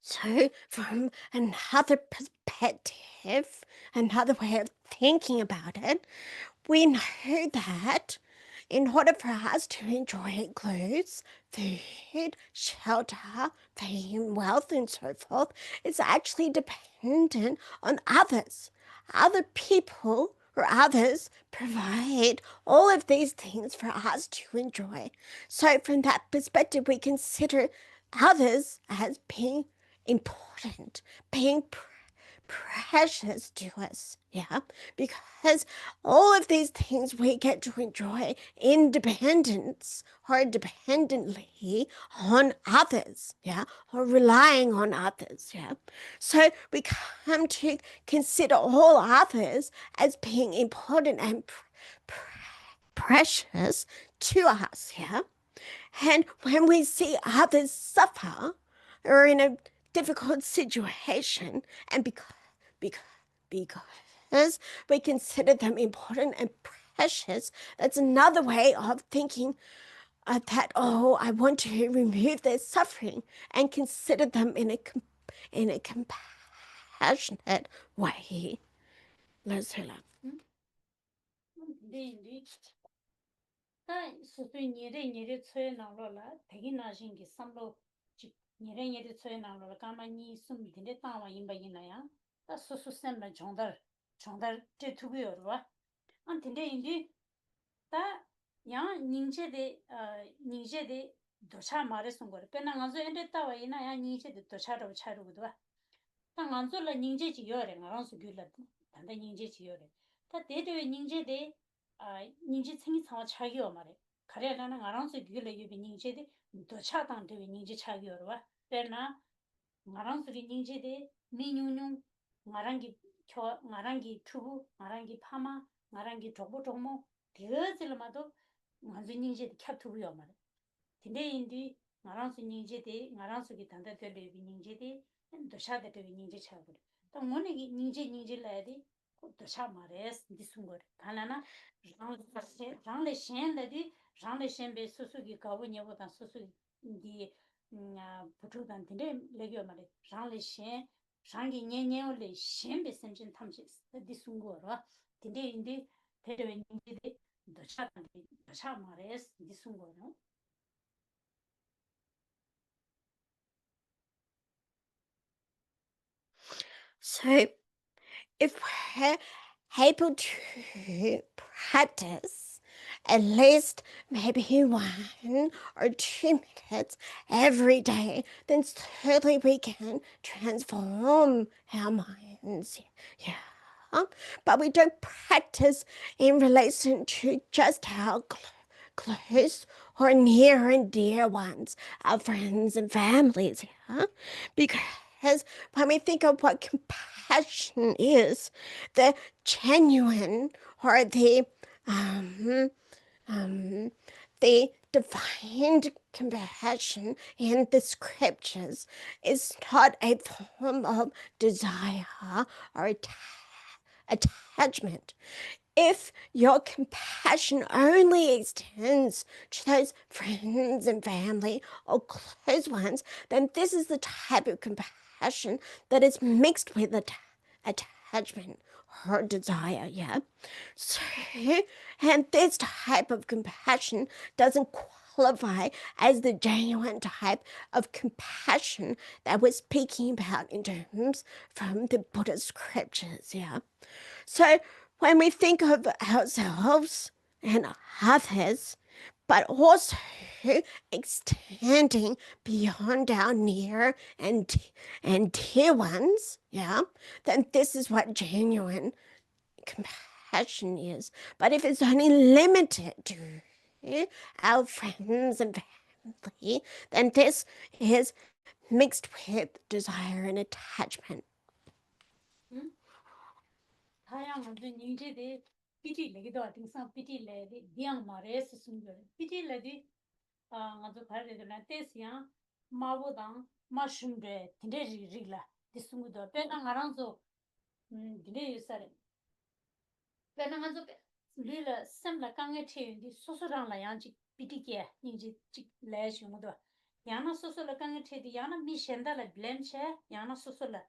So from another perspective, another way of thinking about it, we know that in order for us to enjoy clothes, food, shelter, fame, wealth, and so forth, it's actually dependent on others. Other people or others provide all of these things for us to enjoy. So from that perspective, we consider others as being important, being precious to us, yeah, because all of these things we get to enjoy independence or dependently on others, yeah, or relying on others, yeah. So we come to consider all others as being important and precious to us, yeah. And when we see others suffer or in a difficult situation, and because we consider them important and precious, that's another way of thinking that, oh, I want to remove their suffering and consider them in a compassionate way. Let's hear that. 단다 닝제 지요래 다 대대의 닝제데 닝제 생이 상와 차기요 말해 가려라는 알아서 기를 유비 닝제데 더 차당 되의 닝제 차기요 와 때나 나랑스리 닝제데 미뉴뉴 나랑기 나랑기 투부 나랑기 파마 나랑기 조보조모 되어질마도 완전 닝제데 캡투부요 말해 근데 인디 나랑스 닝제데 나랑스기 단다 되의 닝제데 더 차다 되의 닝제 차고 또 뭐네 닝제 라야데 더 차마레스 디숭거 가나나 장레 셴데디 장레 셴베 수수기 가보냐보다 수수기 디 부투단 근데 레겨 말에 장레 셴 장기 년년을레 셴베 셈진 탐지 디숭거라 근데 인디 대외 닝제데 더 차마레스 디숭거라 So if we're able to practice at least maybe 1 or 2 minutes every day, then certainly we can transform our minds. Yeah. But we don't practice in relation to just our close or near and dear ones, our friends and families, yeah? Because when we think of what compassion is, the genuine or the divine compassion in the scriptures is not a form of desire or attachment. If your compassion only extends to those friends and family or close ones, then this is the type of compassion that is mixed with attachment or desire, yeah? So, and this type of compassion doesn't qualify as the genuine type of compassion that we're speaking about in terms from the Buddhist scriptures, yeah? So when we think of ourselves and others, but also extending beyond our near and dear ones, yeah, then this is what genuine compassion is. But if it's only limited to our friends and family, then this is mixed with desire and attachment. 다양한 닝제데 피티 레기도 아팅상 피티 레디 디앙 마레스 숨겨 피티 레디 아주 발레드나 테스야 마보당 마shum데 딘데지 리라 디숭도 페나 가랑소 딘데 유사레 페나 가조 리라 셈라 강게 체인디 소소랑라 양지 피티게 닝지 직 레슈모도 야나 소소라 강게 체디 야나 미셴다라 블렘체 야나 소소라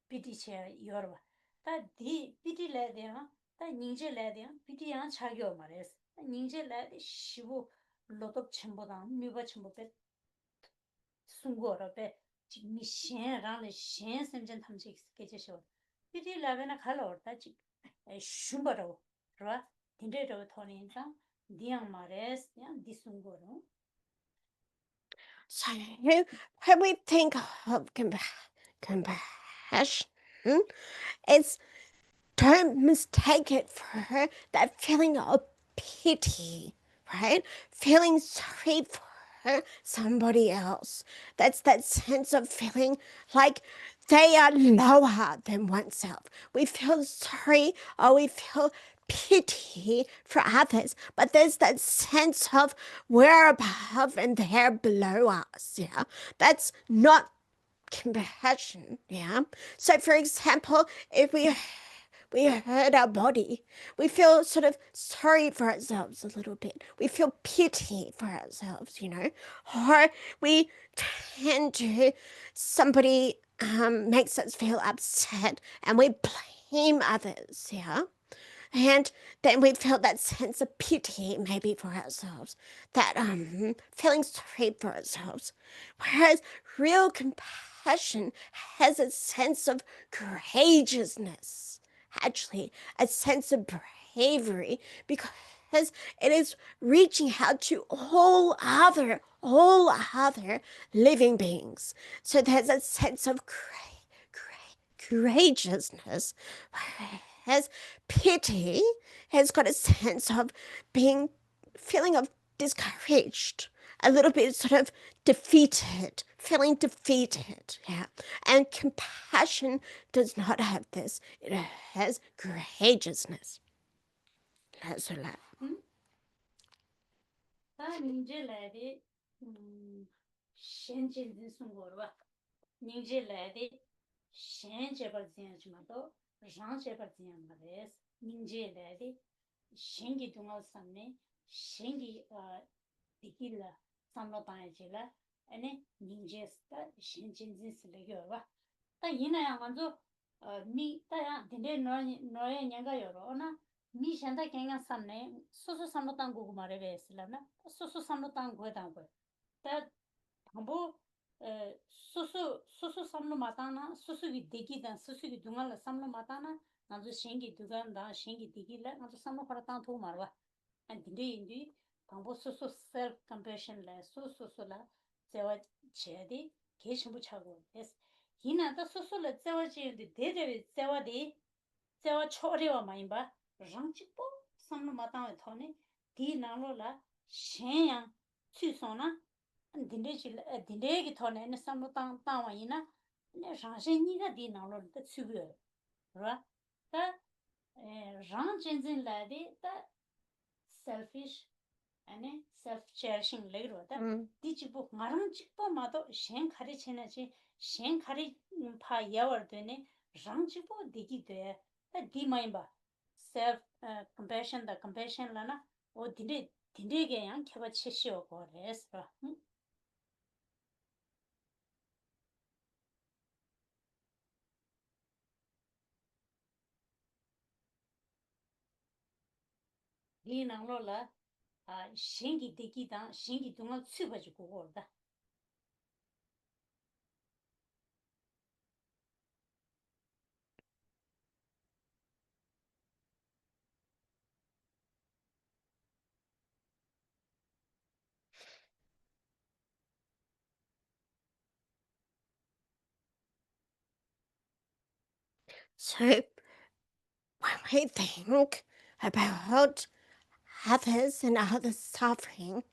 피티체 요르바 다 피티 레데야 다 닝제 레데야 피티 양 차겨 말레스 닝제 레데 시부 로독 첨보다 미바 첨보베 숭고로베 미셴라는 셴 셈전 탐지 계제셔 피디 라베나 칼로르다 지 슈버로 라 딘데로 토닌사 디앙 마레스 야 디숭고로 So when we think of compassion, it's don't mistake it for that feeling of pity, right? Feeling sorry for somebody else. That's that sense of feeling like they are lower than oneself. We feel sorry or we feel pity for others, but there's that sense of we're above and they're below us, yeah? That's not compassion, yeah? So for example, if we hurt our body, we feel sort of sorry for ourselves a little bit. We feel pity for ourselves, or we tend to, somebody makes us feel upset and we blame others, yeah? And then we feel that sense of pity maybe for ourselves, that feeling sorry for ourselves. Whereas real compassion has a sense of courageousness, actually, a sense of bravery, because it is reaching out to all other living beings. So there's a sense of courageousness, has pity, has got a sense of feeling of discouraged, a little bit sort of defeated, feeling defeated, yeah. And compassion does not have this. It has courageousness. That's a lot. mi shanda kenga samne susu samotang gu mare vesla na susu samotang gu dang gu ta hambo susu samlo matana susu gi degi dan susu gi dunga la samlo matana nanzo shengi dugan da shengi degi la nanzo samlo paratang thu marwa and indi hambo susu self compassion la susu la sewa chedi geshe-ma chago es hina ta susu la sewa chedi de sewa de sewa chorewa maimba rangchipo samlo matang thone di nalo la shenyang chusona dinde ki thone ne samlo tang wa ina ne rangshe ni ga di nalo ta chubyo ra ta rang chenzen la de ta selfish ane self cherishing legro ta di chipo ngarang chipo ma to shen khari chena chi shen khari pha yawar de ne rang chipo digi de ta di maimba self compassion da compassion la na o dinde ge yang kheba cheshio ko res ra li nang lo la shengi degi da shengi dunga tsuba ji ko da So when we think about others and other suffering,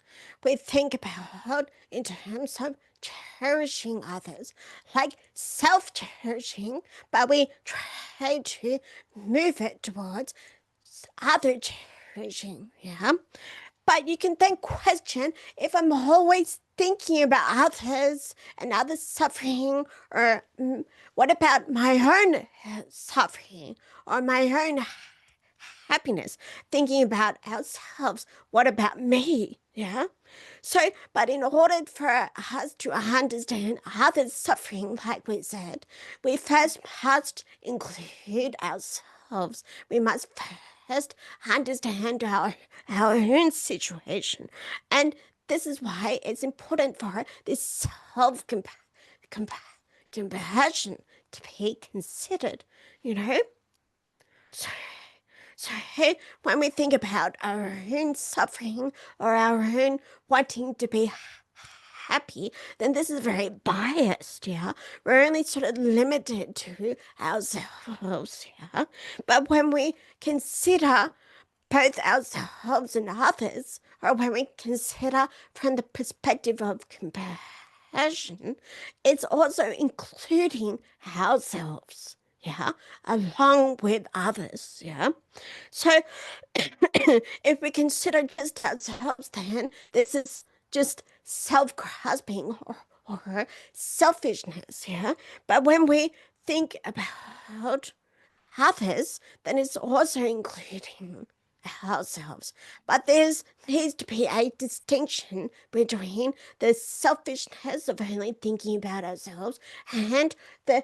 we think about in terms of cherishing others, like self-cherishing, but we try to move it towards other cherishing, yeah? But you can then question if I'm always thinking about others and others suffering, or what about my own suffering or my own happiness, thinking about ourselves. What about me? Yeah. So, but in order for us to understand others' suffering, like we said, we first must include ourselves. We must first understand our own situation. And this is why it's important for this compassion to be considered, you know? So when we think about our own suffering or our own wanting to be happy, then this is very biased, yeah? We're only sort of limited to ourselves, yeah? But when we consider both ourselves and others, or when we consider from the perspective of compassion, it's also including ourselves, yeah, along with others, yeah. So if we consider just ourselves, then this is just self-grasping or selfishness, yeah. But when we think about others, then it's also including ourselves. But there needs to be a distinction between the selfishness of only thinking about ourselves and the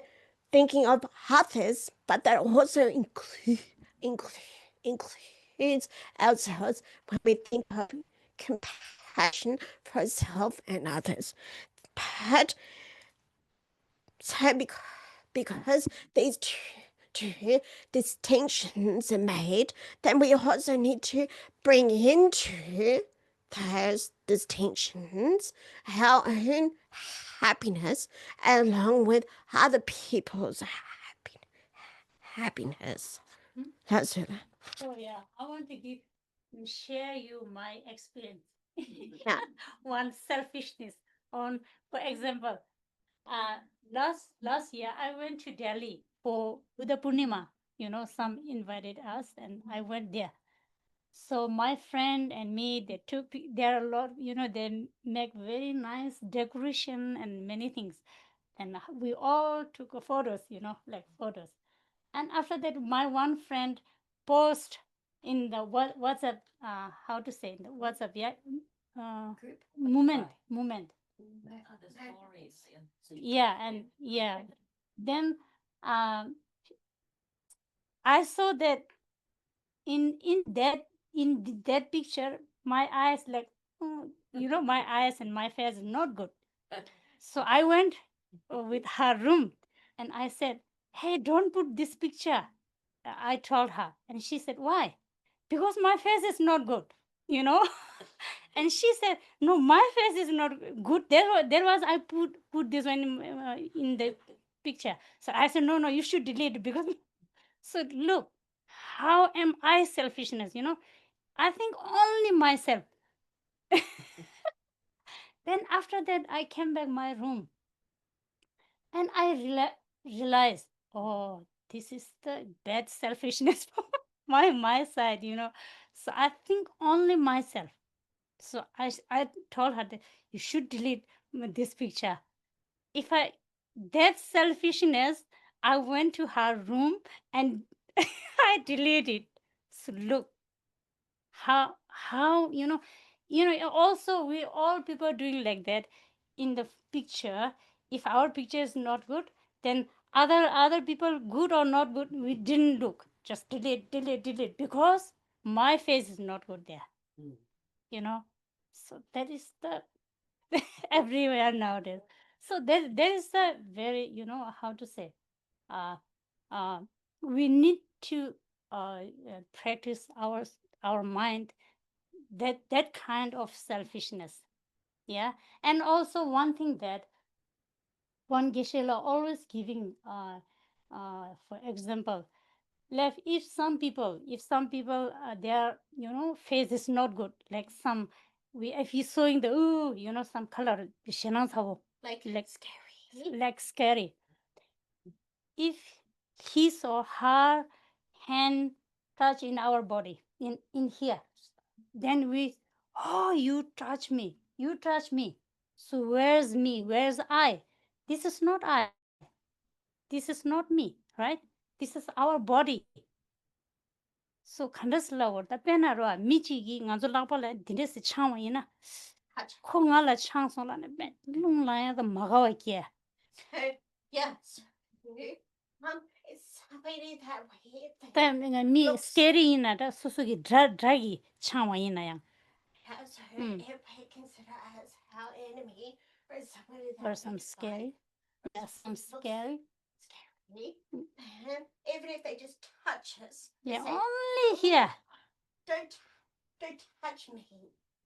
thinking of others, but that also includes ourselves when we think of compassion for self and others. But so because these two distinctions are made, then we also need to bring into those distinctions our own happiness along with other people's happiness. happiness. Hmm? That's it. Oh yeah, I want to share you my experience. Yeah. One selfishness on, for example, uh, last year I went to Delhi for Buddha Purnima. You know, some invited us, and I went there. So my friend and me, they took. There are a lot. You know, they make very nice decoration and many things, and we all took photos. You know, like photos. And after that, my one friend post in the WhatsApp, how to say in the WhatsApp, yeah, movement. Yeah, and yeah, then um, I saw that in that picture, my eyes like, you know, my eyes and my face is not good. So I went with her room, and I said, "Hey, don't put this picture." I told her, and she said, "Why?" Because my face is not good, you know. And she said, "No, my face is not good. There was I put this one in the picture." So I said, "No, you should delete it because." So look, how am I selfishness? You know, I think only myself. Then after that, I came back my room, and I realized, oh, this is the bad selfishness from my side. You know, so I think only myself. So I told her that you should delete this picture. If I that selfishness, I went to her room and I deleted. So look how also we all people doing like that in the picture. If our picture is not good, then other people good or not good, we didn't look. Just delete because my face is not good there. You know, so that is the everywhere nowadays. So there is a very, how to say, uh, uh, we need to practice our mind, that kind of selfishness. Yeah. And also one thing that one geshe-la always giving, for example, like if some people their face is not good, like some, we if he's showing the, some color, like scary, if he saw her hand touch in our body, in here, then we, oh, you touch me. So where's me, where's I? This is not I, this is not me, right? This is our body. So kandas law da pena ro mi chi gi ngazo la pa la dines chang wa ina ko nga la chang so la ne ben lung la ya da ma ga wa ke. Yes. It's really that way. Ta mi scary ina da su su gi dragi chang wa ina ya. Yeah, so if I consider as how enemy or somebody that Or some scary. Yeah, some scary. scary, and even if they just touch us, they Yeah, say, only here. don't touch me.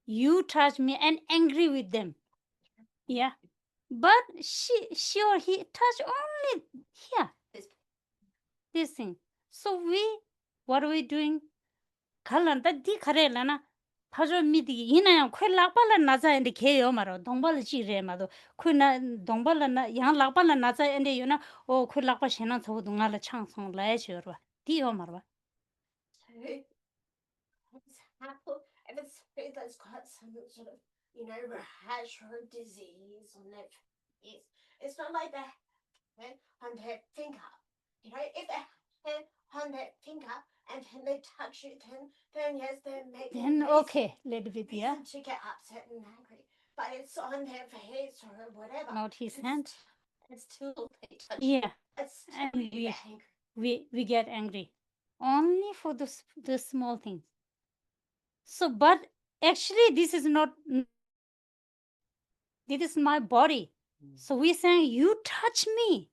You touch me and angry with them. Yeah. But she or he touch only here. This thing. So what are we doing? Kalan ta di khare la na. Phajo mi di ina yang khoi lakpa la na za ende ke yo maro dongba la chi re ma do khoi na dongba la na yang lakpa la na za ende yo na o khoi lakpa shena tho du nga la chang song la ya chi ro di yo maro. So, for example, if it's somebody that's got some sort of, rash or disease on their face, it's not like their hand on their finger. If they hand on their finger and then they touch it, then yes, they're making Then reason, okay, little bit, yeah. reason to get upset and angry. But it's on their face or whatever. Not his hand. It's still they touch. Yeah. It's still And you get angry. we get angry only for the small things. So but actually this is not this is my body. So we saying you touch me.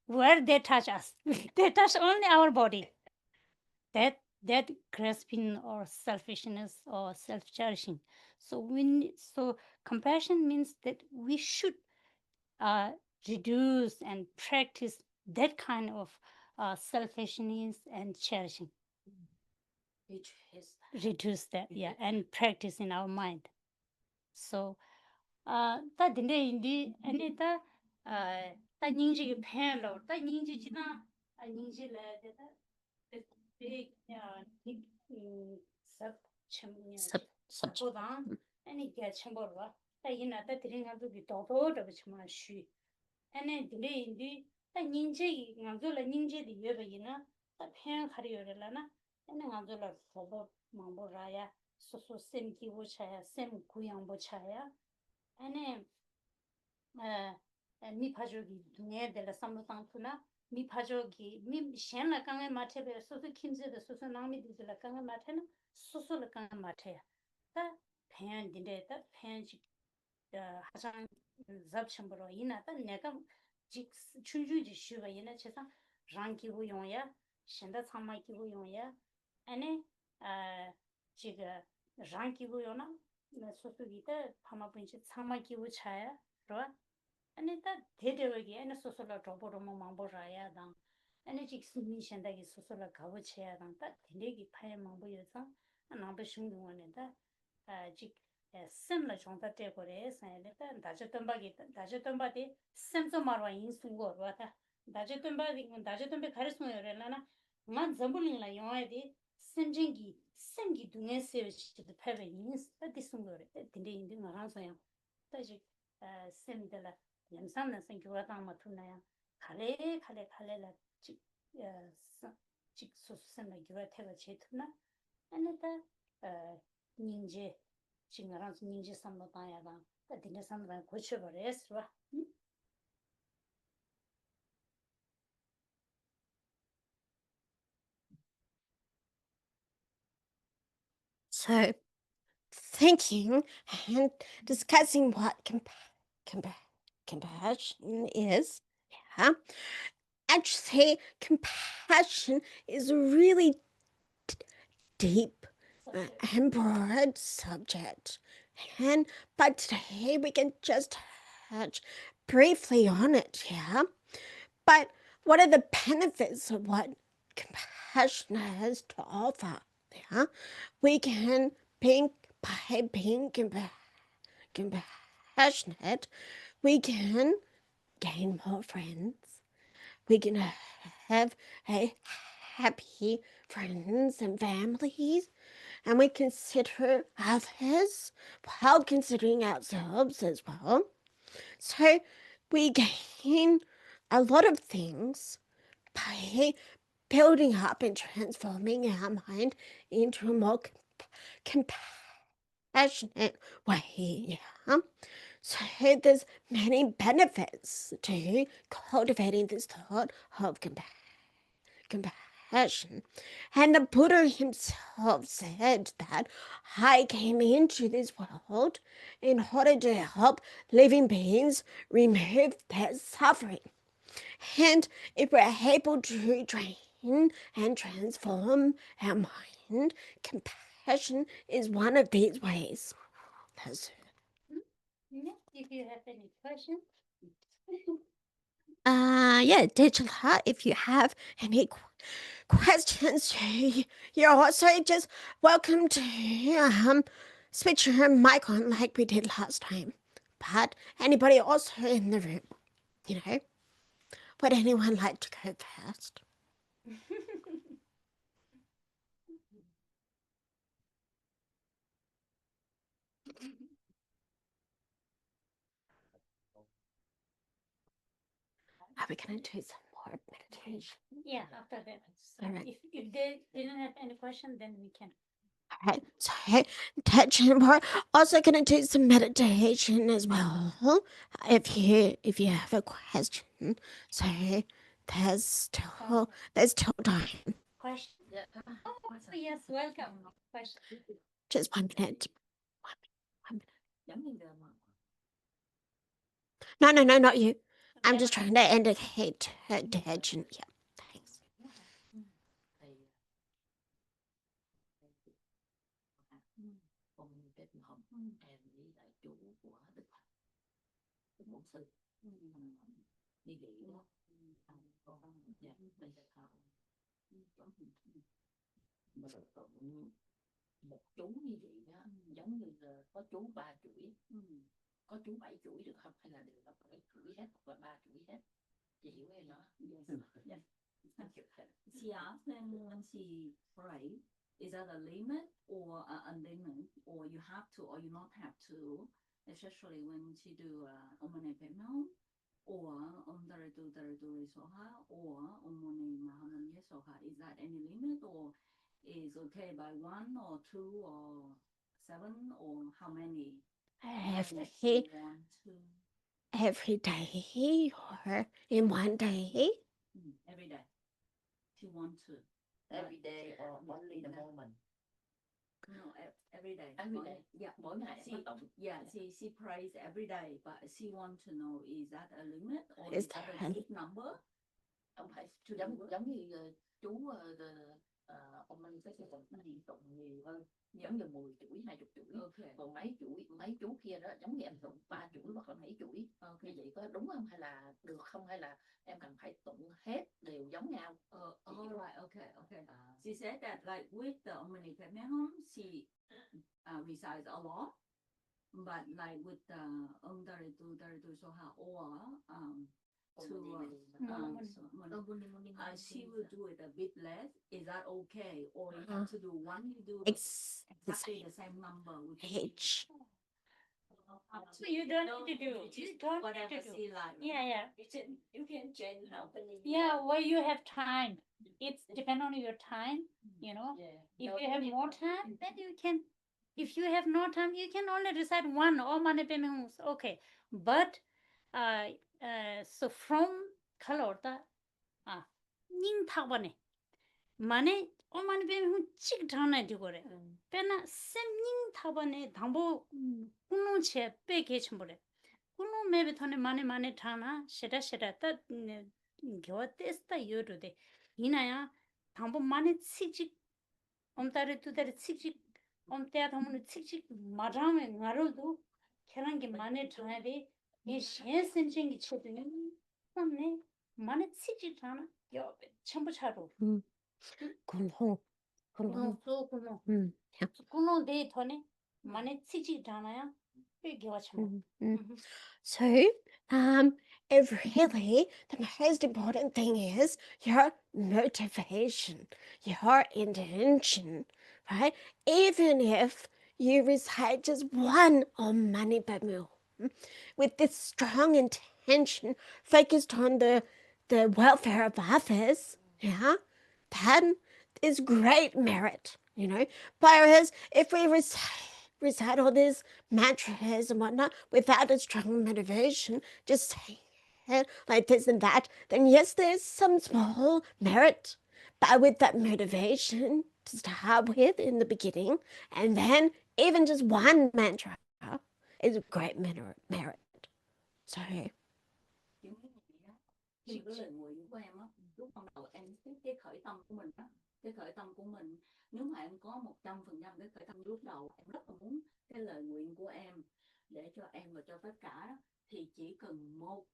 Where they touch us? They touch only our body. That grasping or selfishness or self-cherishing. So so compassion means that we should reduce and practice that kind of selfishness and cherishing. Reduce that, yeah, and practice in our mind. So, ta dinde indi, ane ta nyingji ki pen lo, ta nyingji jina, nyingji la, big, sab sabodang, ane kya chambo rwa, ta ina ta tiri nga zubi dodo dobo chima shu. Ane dinde indi, ta nyingji, nga zu la nyingji di yoba ina, ta pen khari yore la na, ane nga zu la sobo mambo raya, so sem ki wo chaya, sem kuyang bo chaya, ane mi pajogi dunga de la samlo tangtuna, mi pajogi, mi shen la kanga mate be, so kimse de so nangmi de la kanga mate na, so la kanga mate. Ta pen dinde, ta pen jik 하장 잡첨으로 이나다 내가 직 춘주지 쉬가 이나 채상 랑기고 용야 신다 참마기고 용야 아니 지가 랑기고 용나 나 소소기다 파마분치 참마기고 차야 로 아니 다 대대하게 아니 소소라 도보로모 망보라야 당 아니 직 스미신다기 소소라 가고 쳐야 당다 딜레기 파야 망보여서 나도 신경원에다 직 semla chongta te kore sayale ta daje tomba de semso marwa yin sungo ro ta daje tombe khare sungo yore la na nga zambuling la yong de semjingi semgi dungen se chi de peve yin ta de sungo re de yin nga ran so yang ta ji sem de la yamsam na sen gywa ta ma tuna ya khale la chi chi so sem la gywa te ba che tuna ane ta ninje 징가랑 민지 삼로 다야가 어디네 삼로 고쳐 버렸어. So, thinking and discussing what compassion is, yeah. Actually, compassion is a really deep and broad subject. But today we can just touch briefly on it, yeah? But what are the benefits of what compassion has to offer? Yeah? We can by being compassionate, we can gain more friends. We can have a happy friends and families, and we consider others while considering ourselves as well. So we gain a lot of things by building up and transforming our mind into a more compassionate way. Yeah? So there's many benefits to cultivating this thought of compassion. And the Buddha himself said that I came into this world in order to help living beings remove their suffering. And if we're able to train and transform our mind, compassion is one of these ways. That's If you have any questions. yeah, digital heart, if you have any questions, you're also just welcome to switch your mic on like we did last time. But anybody also in the room, would anyone like to go first? Are we going to do some more meditation? Yeah, after that. So All right. If they didn't have any question, then we can. All right, so we're also going to do some meditation as well. If you have a question, so there's still time. Question? Oh, yes, welcome. Question. Just 1 minute. 1 minute. No, not you. I'm just trying to indicate attention. Yeah, thanks. như vậy đó. Dạ, mình sẽ thở mà tụng một chú như vậy đó, giống như là có chú 3 chuỗi, có chú 7 chuỗi được không, hay là đều là 7 chuỗi hết hoặc là 3 chuỗi hết? Chị hiểu em đó. Yes. She asked them when she pray, is that a limit or a unlimit, or you have to or you not have to, especially when she do Om Mani Padme Hum, or Om Tare Tu Tare Tu Re Soha, or Om Mani Mahamani Soha. Is that any limit, or is okay by 1 or 2 or 7, or how many? Every day or in one day? Every day. She wants to. Every day or only the moment? No, every day. Every day. Yeah, mỗi ngày she, yeah, she prays every day, but she wants to know, is that a limit or is that a good number? Không phải giống như chú ông Minh cái tụng nhiều hơn, giống như 10 chuỗi 20 chuỗi, okay. Còn mấy chú kia đó giống như em tụng 3 chuỗi hoặc là mấy chuỗi, okay. Như vậy có đúng không, hay là được không, hay là em cần phải tụng hết đều giống nhau? Alright, okay. She said that like with the Om Mani Padme Hum, she recites a lot, but like with the Om Tare Tu Soha or she will do it a bit less. Is that okay, or you have to do one? You do exactly the same number with each. So you don't need to do. You don't need to do. Yeah. You can change how many. Yeah, well, you have time. It's depend on your time. You know, if you have more time, then you can. If you have no time, you can only recite one Om Mani Padme Hum. Okay, but so from kalorta ning thakbane mane Om Mani Padme Hum chik dhana digore pena sem ning thakbane dhambo kunu che pe ke chmbore kunu mebe thone mane thana sheda ta gyo testa yorude inaya dhambo mane chik omtare tutare chik omtea thamunu chik marame ngarodu kerangi mane thane 이 신생생이 쳐드니 맞네 만에 치지잖아 여 전부 차로 군호 군호 데이터네 만에 치지잖아요 이게 와참 So really the most important thing is your motivation, your intention, right? Even if you recite just one Om Mani Padme Hum with this strong intention focused on the welfare of others, yeah, that is great merit, you know. Whereas if we recite all these mantras and whatnot without a strong motivation, just saying it like this and that, then yes, there's some small merit, but with that motivation to start with in the beginning, and then even just one mantra is a great merit. So cái lời nguyện của em á, lúc ban đầu em cái khởi tâm của mình á, cái khởi tâm của mình, nếu mà em có 100% cái khởi tâm lúc đầu, em rất là muốn cái lời nguyện của em để cho em và cho tất cả đó, thì chỉ cần một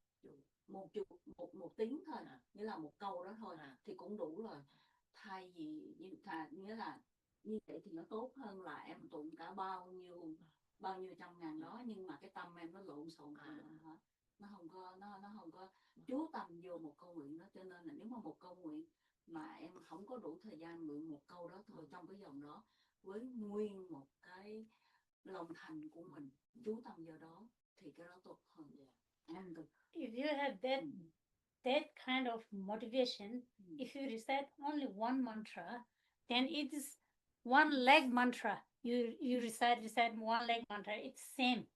tiếng thôi, nghĩa là một câu đó thôi thì cũng đủ rồi. Thay vì nghĩa là như vậy thì nó tốt hơn là em tụng cả bao nhiêu trăm ngàn đó, nhưng mà cái tâm em nó lộn xộn hết, nó không có chú tâm vô một câu nguyện đó. Cho nên là nếu mà một câu nguyện mà em không có đủ thời gian nguyện một câu đó thôi trong cái dòng đó với nguyên một cái lòng thành của mình, chú tâm vào đó thì cái đó tốt hơn. If you have that kind of motivation, if you recite only one mantra, then it is one leg mantra. You recite one leg mantra. It's same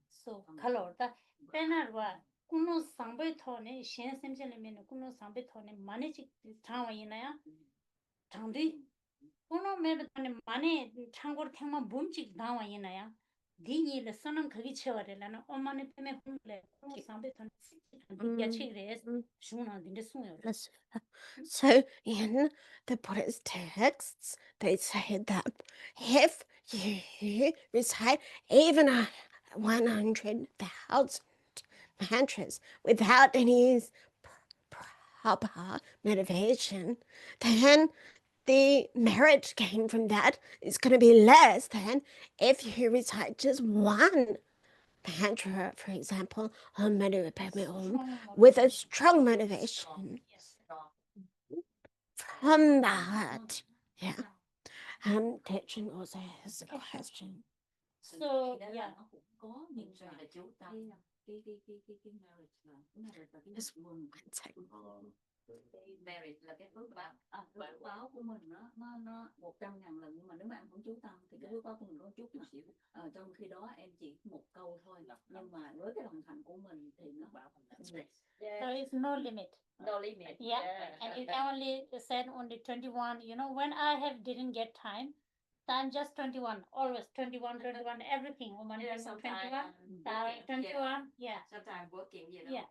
so color ta penarwa kuno sangbe thone shen semjele men kuno sangbe thone mane chi thawa yinaya thangdi kuno mebe thone mane thangor thema bumchi dawa yinaya dini le sonam khagi cheware lana o mane peme hunle kuno sangbe thone ya chigre shuna dinde suyo. So in the Buddhist texts, they say that if you recite even 100,000 mantras without any proper motivation, then the merit gain from that is going to be less than if you recite just one mantra, for example, Om Mani Padme Hum, with a strong motivation from that. Yeah. Techen also has a question. So yeah. Just one second. Cái merit là cái phước báo của mình nó 100.000 lần, nhưng mà nếu mà em không chú tâm thì cái phước báo của mình có chút xíu. Trong khi đó em chỉ một câu thôi, nhưng mà với cái lòng thành của mình thì nó bảo There is no limit. no limit. Yeah. And if I only said only 21, when I didn't get time, so I'm just 21, always 21, everything. Woman is 21, 21, yeah. Sometimes working, Yeah.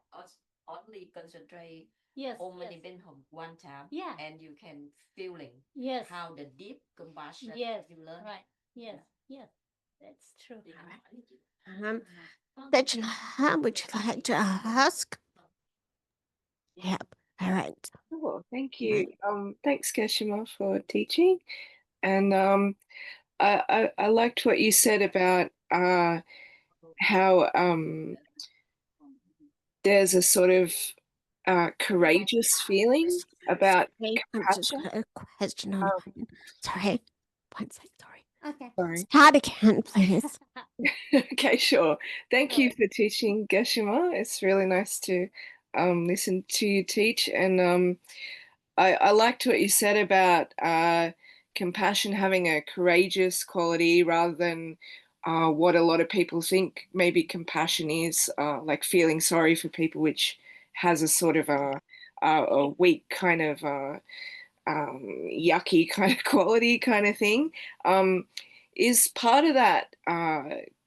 only concentrate Yes. only been home one time, Yeah. and you can feeling Yes. how the deep compassion Yes. you learn. Right. Yes. Yes. That's true. Techen, would you like to ask? Yep. All right. Oh, thank you. Thanks, Geshe-ma, for teaching. And I liked what you said about how there's a sort of courageous feeling about I've just got a question on mine. Sorry. One sec, sorry. Okay. sorry. Start again, please. Okay, sure. Thank you for teaching, Geshe-ma. It's really nice to listen to you teach. And I liked what you said about compassion having a courageous quality rather than what a lot of people think maybe compassion is, like feeling sorry for people, which has a sort of a weak kind of yucky kind of quality kind of thing. Is part of that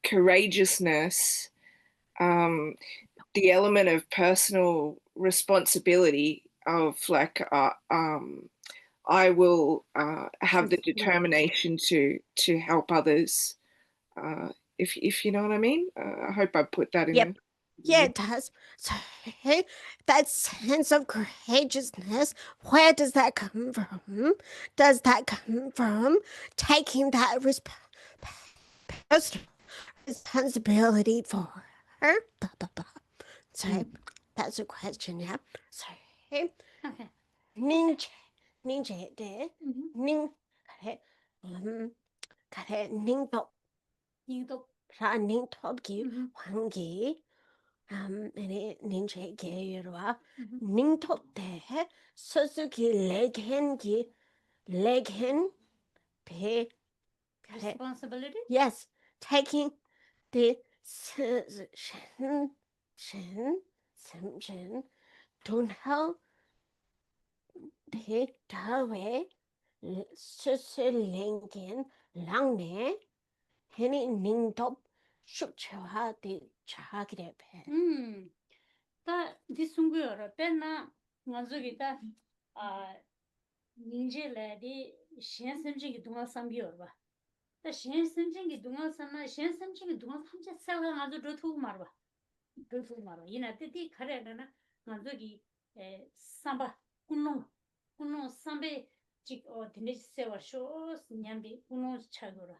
courageousness the element of personal responsibility of like I will have the determination to help others, if you know what I mean. I hope I put that in. Yep. Yeah, it does. So that sense of courageousness, where does that come from? Does that come from taking that personal responsibility for her? Blah, blah, blah. So that's a question, yeah. So Okay. ninja there. Ning kare ning top ra ning top ki wang ki ene ninja ge yorwa ning top de suzuki leg hen pe Responsibility? yes, taking the shen don't help the dawe 수술랭긴 랑네 해니 닝덥 숙체화디 자기래배 다 디숭구여라 빼나 나저기다 닌제레디 신선진기 동안 삼비여봐 다 신선진기 동안 삼나 신선진기 동안 삼제 세가 나저 저투 말봐 저투 말봐 이나때디 카레나 나저기 삼바 군농 삼베 직 디네 세와 쇼 냠비 군농 차고라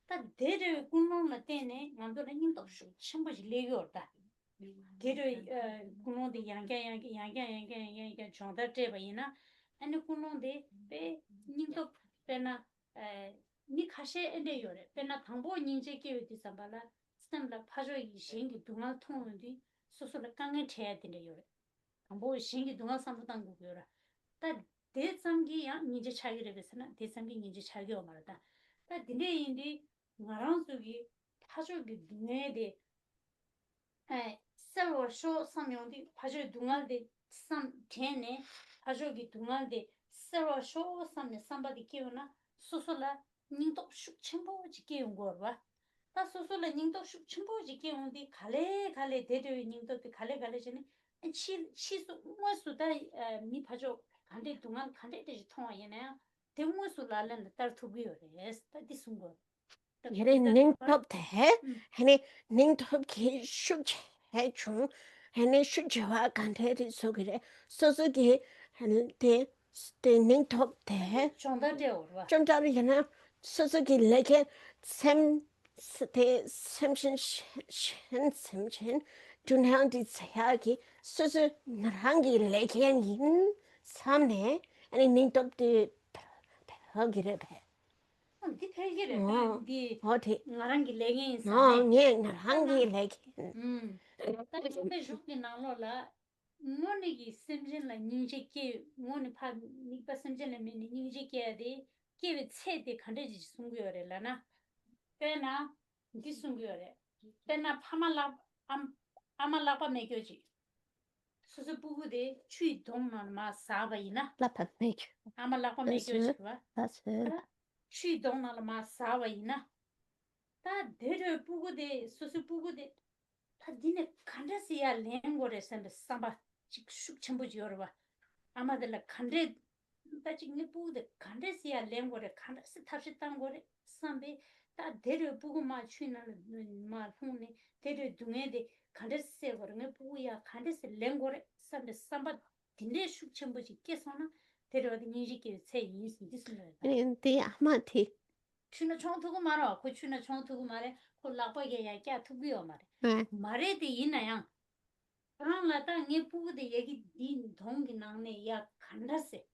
다 데레 군농나 때네 나저라 닌도 쇼 첨부지 레요다 데레 군농데 양게 정다 때바이나 아니 군농데 베 닌도 페나 니 카셰 엔데 요레 페나 당보 닌제 끼우디 삼발라 스템라 파조 이 신기 동안 통은디 소소라 깡에 쳐야 되네 요레 당보 신기 동안 삼부당 고요라 다 대상기 야 닌제 차기를 베스나 대상기 닌제 차기 오마다 다 디네 인디 나랑 속이 파조기 눈에데 세월 쇼 삼용디 파조 동안데 삼 테네 파조기 동안데 세월 쇼 삼네 삼바디 키우나 소소라 닝도 슉 첨보지 끼운 거봐 다 소소라 닝도 슉 첨보지 끼운디 갈래 데려 닝도 갈래 전에 치수 뭐수다 미 파조 간데 동안 간데 되지 통화이네 대모수 라는 딸 투비요레스 따디 순거 해니 닝톱 대 해니 닝톱 기 숙체중 and shujwa kante so good. So and the ning top there. 정답 되어와. 좀 다르잖아. 소속이 레게 샘 샘신 dunhandi sayagi sosu narangi lekian samne and in ning top the hugire pe. 디 펠기래. 디 어디 나랑기 레게 있어. 네 나랑기 lekian. 근데 저기 나로라 뭐니기 심진라 닌제께 뭐니 파 니가 심진라 미니 닌제께야데 깨베 체데 간데지 숨겨래라나 빼나 디 숨겨래 빼나 파말라 아말라바 메교지 수수 부부데 취 동만 마 사바이나 Lapa make. 아말라바 메교지 봐 That's it. 취 동만 마 사바이나 다 데르 부부데 수수 부부데 다 니네 간다시야 랭고레 선데 삼바 직숙 첨부지 여러봐 아마들라 간데 다 지금 부데 간다시야 랭고레 간다시 탑시 땅고레 삼베 다 데려 부고 마 취나는 마 풍네 데려 둥에데 간다시 거르네 부야 간다시 랭고레 삼베 삼바 딘데 숙 첨부지 깨서나 데려와디 니지게 세 인스 디스네 In the amati. 취나 총투고 말아 그 취나 총투고 말해 그 라빠게 야क्या 투비요 말해 말에 대 있나요? 그런 라다 네 부부데 얘기 딘 동기 나네 야 간다세.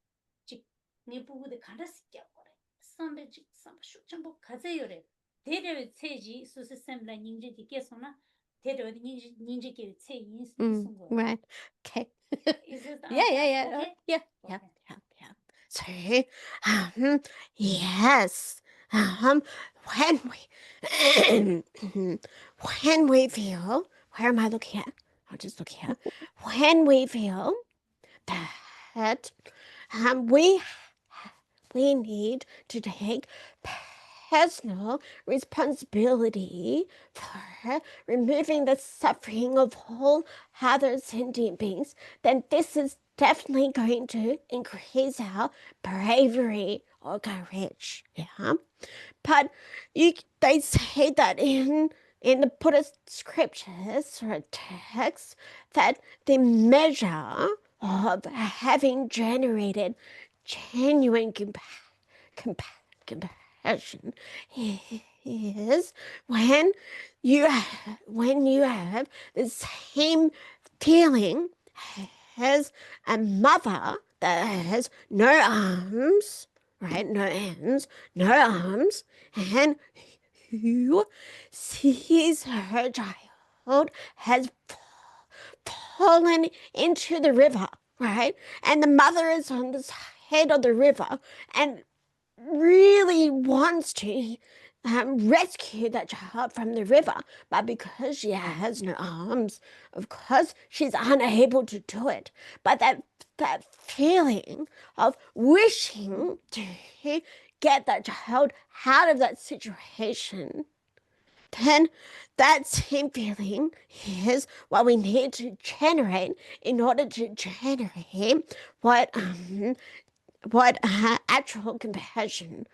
즉 네 부부데 간다세 껴버려. 선배 즉 선배 숙청복 가세요래. 대려 체지 수스셈라 닌지디 깨서나 대려 닌지게 체 인스 거. Right. Okay. Is it Yeah. okay? Yeah. So, yes. When we feel, where am I looking at? I'll just look here. When we feel that we need to take personal responsibility for removing the suffering of all other sentient beings, then this is definitely going to increase our bravery or courage. Yeah. But they say that in the Buddhist scriptures or texts that the measure of having generated genuine compassion is when you have the same feeling as a mother that has no arms, right? No hands, no arms, and who sees her child has fallen into the river, right? And the mother is on the side of the river and really wants to rescue that child from the river, but because she has no arms, of course, she's unable to do it. But that feeling of wishing to get that child out of that situation, then that same feeling is what we need to generate in order to generate what actual compassion,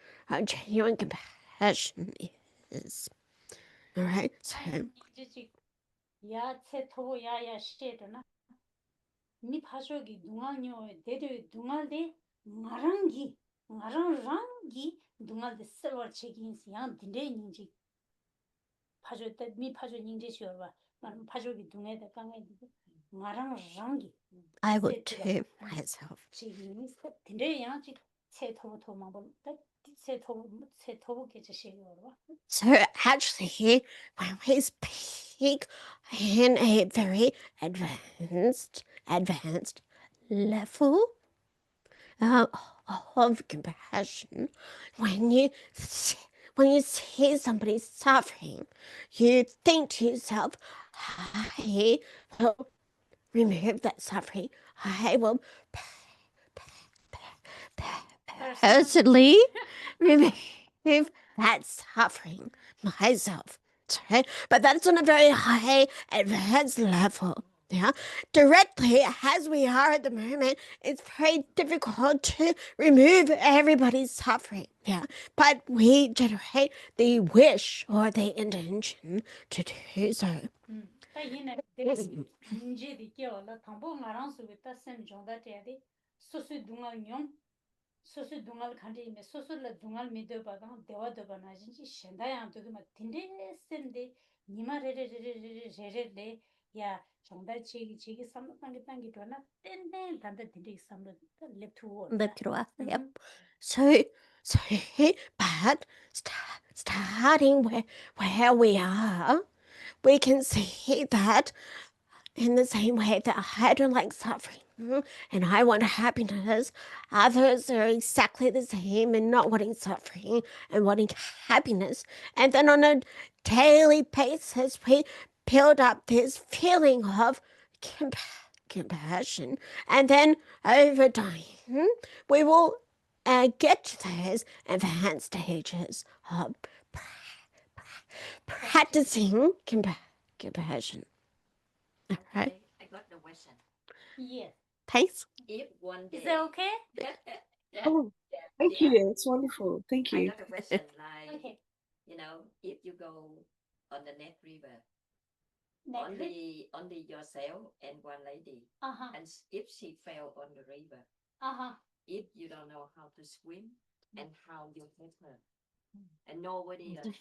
genuine compassion is. All right, so 야 체토 야야 시에도나 니 파쇼기 둥아뇨 데데 둥알데 나랑기 둥알데 서버 책임스 양 딘데 닌지 파쇼 때 미 파쇼 닌지 쇼와 난 파쇼기 둥에다 강에디 나랑기 I would too myself. 책임스 딘데 양지 체토토 마볼 때 체토 게지시요와 So actually, when we speak in a very advanced level of compassion, when you see somebody suffering, you think to yourself, I will remove that suffering. I will personally remove that suffering myself. Right? But that's on a very high advanced level. Yeah, directly as we are at the moment, it's very difficult to remove everybody's suffering. Yeah, but we generate the wish or the intention to do so. 다 이네 인지디 겨라 당보 마랑스 비타 셈 정다테디 소수 둥알뇽 소수 둥알 칸디메 소수라 둥알 미도바가 대와도바 나진지 셴다양도도 막 딘데 셈데 니마레레레레레레레 야 정달 지기 삼당기 당기 도나 땡땡 단다 딘데 삼로 lep투어 Live to us. Yep. So, but starting where we are, we can see that in the same way that I don't like suffering and I want happiness, others are exactly the same and not wanting suffering and wanting happiness. And then on a daily basis, we build up this feeling of compassion. And then over time, we will get to those advanced stages of practicing compassion. Right? I got the question. Yes. Thanks. If one day Is that okay? Oh, thank you. It's wonderful. Thank I you. got a question like Okay. if you go on the net river, Next. only yourself and one lady, and if she fell on the river, if you don't know how to swim and how you help her, and nobody else,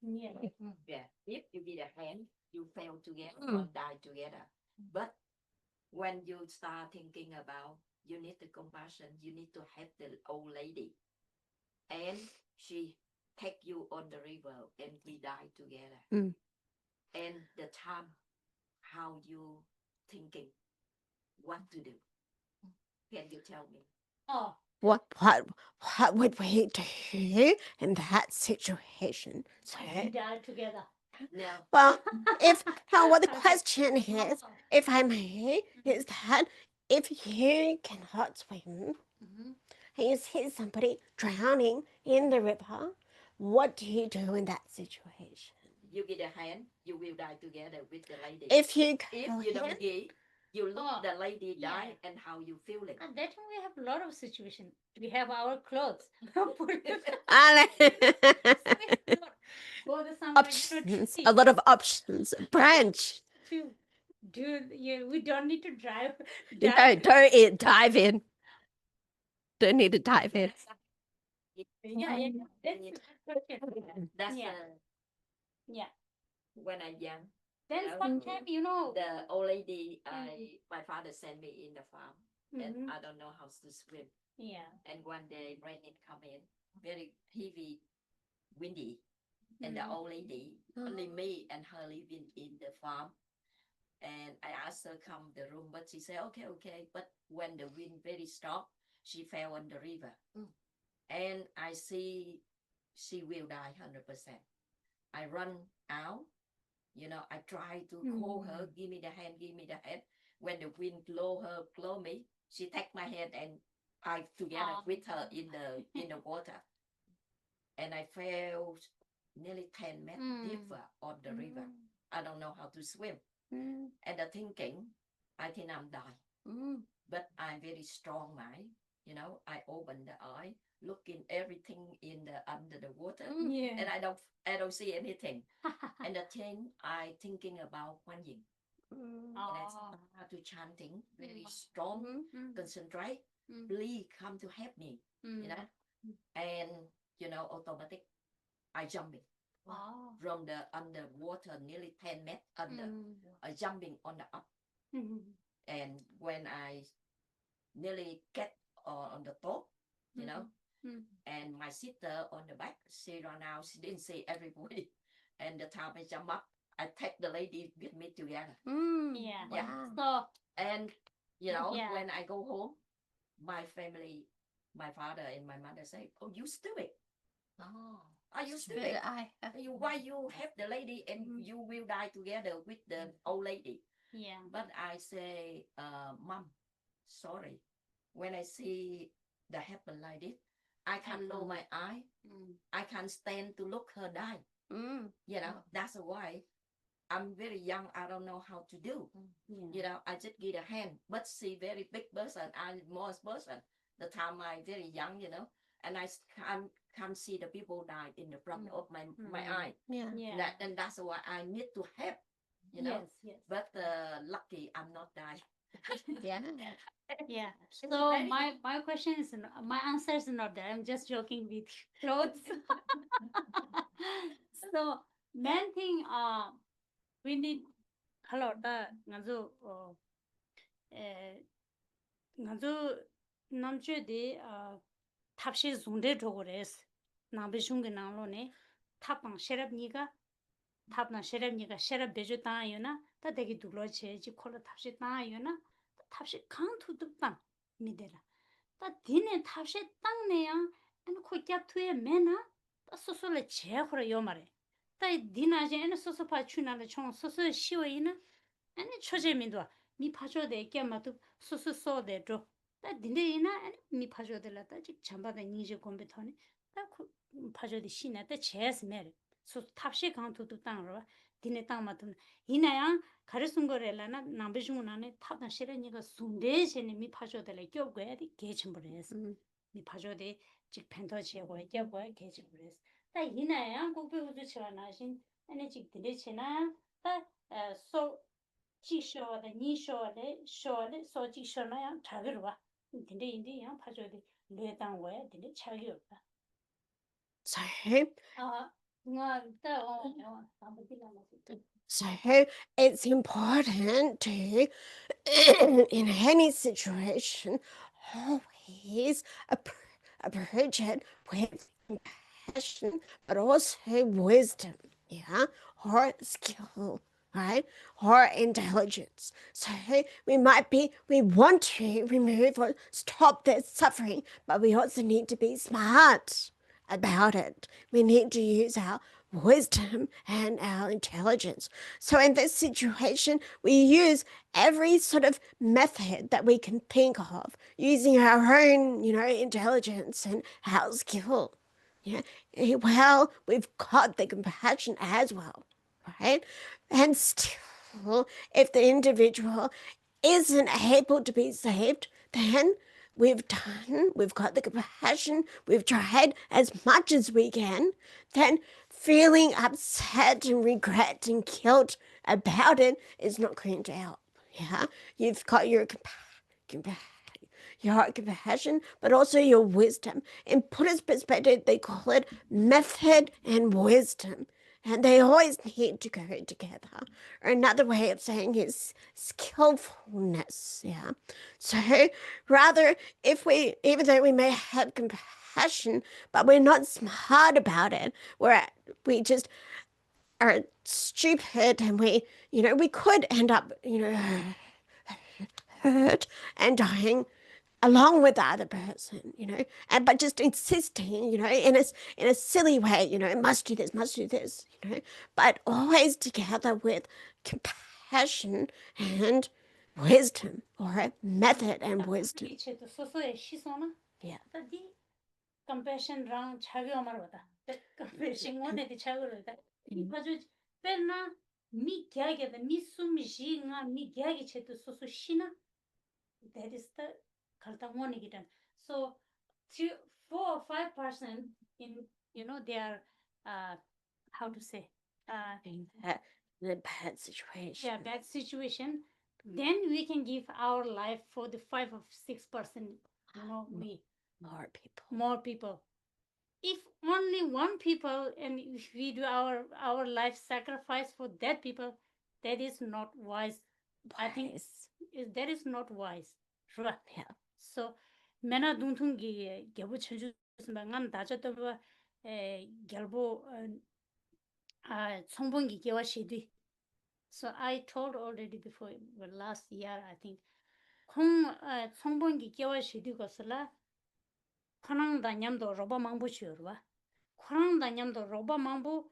Yeah. if you get a hand, you fell together or die together. But when you start thinking about you need the compassion, you need to help the old lady, and she take you on the river and we die together. And the time, how you thinking, what to do? Can you tell me? Oh. What would we do in that situation? So, We die together. No. well, what the question is, if I may, is that if you cannot swim and you see somebody drowning in the river, what do you do in that situation? You get a hand, you will die together with the lady. If you don't give, you look the lady die and how you feeling. And that time we have a lot of situations. We have our clothes. Options, a lot of options. Branch. We don't need to drive. Don't dive in. Don't need to dive in. Yeah. That's yeah. When I'm young. Then sometimes the old lady, my father sent me in the farm, and I don't know how to swim. Yeah. And one day rain come in, very heavy, windy, and the old lady, only me and her living in the farm. And I asked her come the room, but she said okay. But when the wind very strong, she fell on the river, and I see she will die 100%. I run out. I try to call her, give me the hand. When the wind blow me, she take my hand and I together with her in the water. And I fell nearly 10 meters deeper on the river. I don't know how to swim. And the thinking, I think I'm dying. But I'm very strong mind. I open the eye, looking everything under the water, and I don't see anything. And the thing I thinking about Kuan Yin, and I start to chanting very strong, concentrate. Please come to help me, and automatic. I jumping from the underwater nearly 10 meters under. I jumping on the up, and when I nearly get on the top, and my sister on the back, she ran out, she didn't see everybody. And the time I jump up, I take the lady with me together. Yeah. Wow. And, when I go home, my family, my father and my mother say, oh, you stupid. Are you stupid? Why you help the lady and you will die together with the old lady? Yeah. But I say, Mom, sorry. When I see that happen like this, I can't lower my eye. I can't stand to look her die. That's why I'm very young. I don't know how to do. I just get a hand. But she very big person. I'm small person. The time I very young, and I can't see the people die in the front of my eye. Yeah. And that's why I need to help. you know. Yes, yes. But lucky I'm not dying. Yeah. Yeah. It's So very- my question is my answer is not that. I'm just joking with clothes. So main thing we need hello da ngazu ngazu namche de 탑시 zungde dhokores nambe shungi nanglo ne tapang sherab niga tapna sherab niga sherab bejo tanga yo na ta degi duglo che ji kola tapshi tanga yo na tapshi kang tu duk tang midera ta dine tapshi tang ne yang ene ko kyab tuye me na ta soso le che khora yo mare ta dina je ene soso pa chuna le chong soso shiwa ina ene choje mindwa mi pacho de kya matu soso so de dro 다 딘데이나 미 파조들라다 직 잠바다 니제 컴퓨터네 다 파조디 신나다 제스메 소 탑시 강토도 땅으로 딘네 땅마도 이나야 가르순 거래라나 남베중나네 탑나 시레니가 순데제네 미 파조들에 껴고야디 개침버레스 미 파조디 직 펜터지고 껴고 개침버레스 다 이나야 꼭배우도 치와나신 아니 직 딘데치나 다소 지쇼다 니쇼데 쇼데 소지쇼나야 자기로와 근데 인데 양 파줘도 뇌당 거야 근데 차이 없다 So, so it's important to, in any situation, always approach it with compassion, but also wisdom, yeah, or skill, right, or intelligence. So we want to remove or stop this suffering, but we also need to be smart about it. We need to use our wisdom and our intelligence. So in this situation, we use every sort of method that we can think of, using our own, intelligence and our skill. Yeah. Well, we've got the compassion as well, right? And still, if the individual isn't able to be saved, then we've got the compassion, we've tried as much as we can, then feeling upset and regret and guilt about it is not going to help. Yeah, you've got your compassion, but also your wisdom. In Buddhist perspective, they call it method and wisdom. And they always need to go together. Or another way of saying is skillfulness. Yeah. So rather, even though we may have compassion, but we're not smart about it, we just are stupid, and we could end up, hurt and dying along with the other person, and but just insisting, in a silly way, must do this, but always together with compassion and wisdom, or method and wisdom. Yeah. compassion rang chage omarwada compassion one de chagurada ipajo penna mi gyage da mi sum ji nga mi gyage chetu so shina that is the karta one gitan so 4 or 5% in they are how to say In the bad situation. yeah bad situation then we can give our life for the 5 or 6% more people if only one people and if we do our life sacrifice for that people that is not wise. I think that is not wise right Yeah. so mena dunthung gi gyabu chenju ngam daja to gyalbo chongbong gi gyawa shidi so I told already before last year I think khong chongbong gi gyawa shidi gosla khonang da nyamdo roba mangbo chyorwa khonang da nyamdo roba mangbo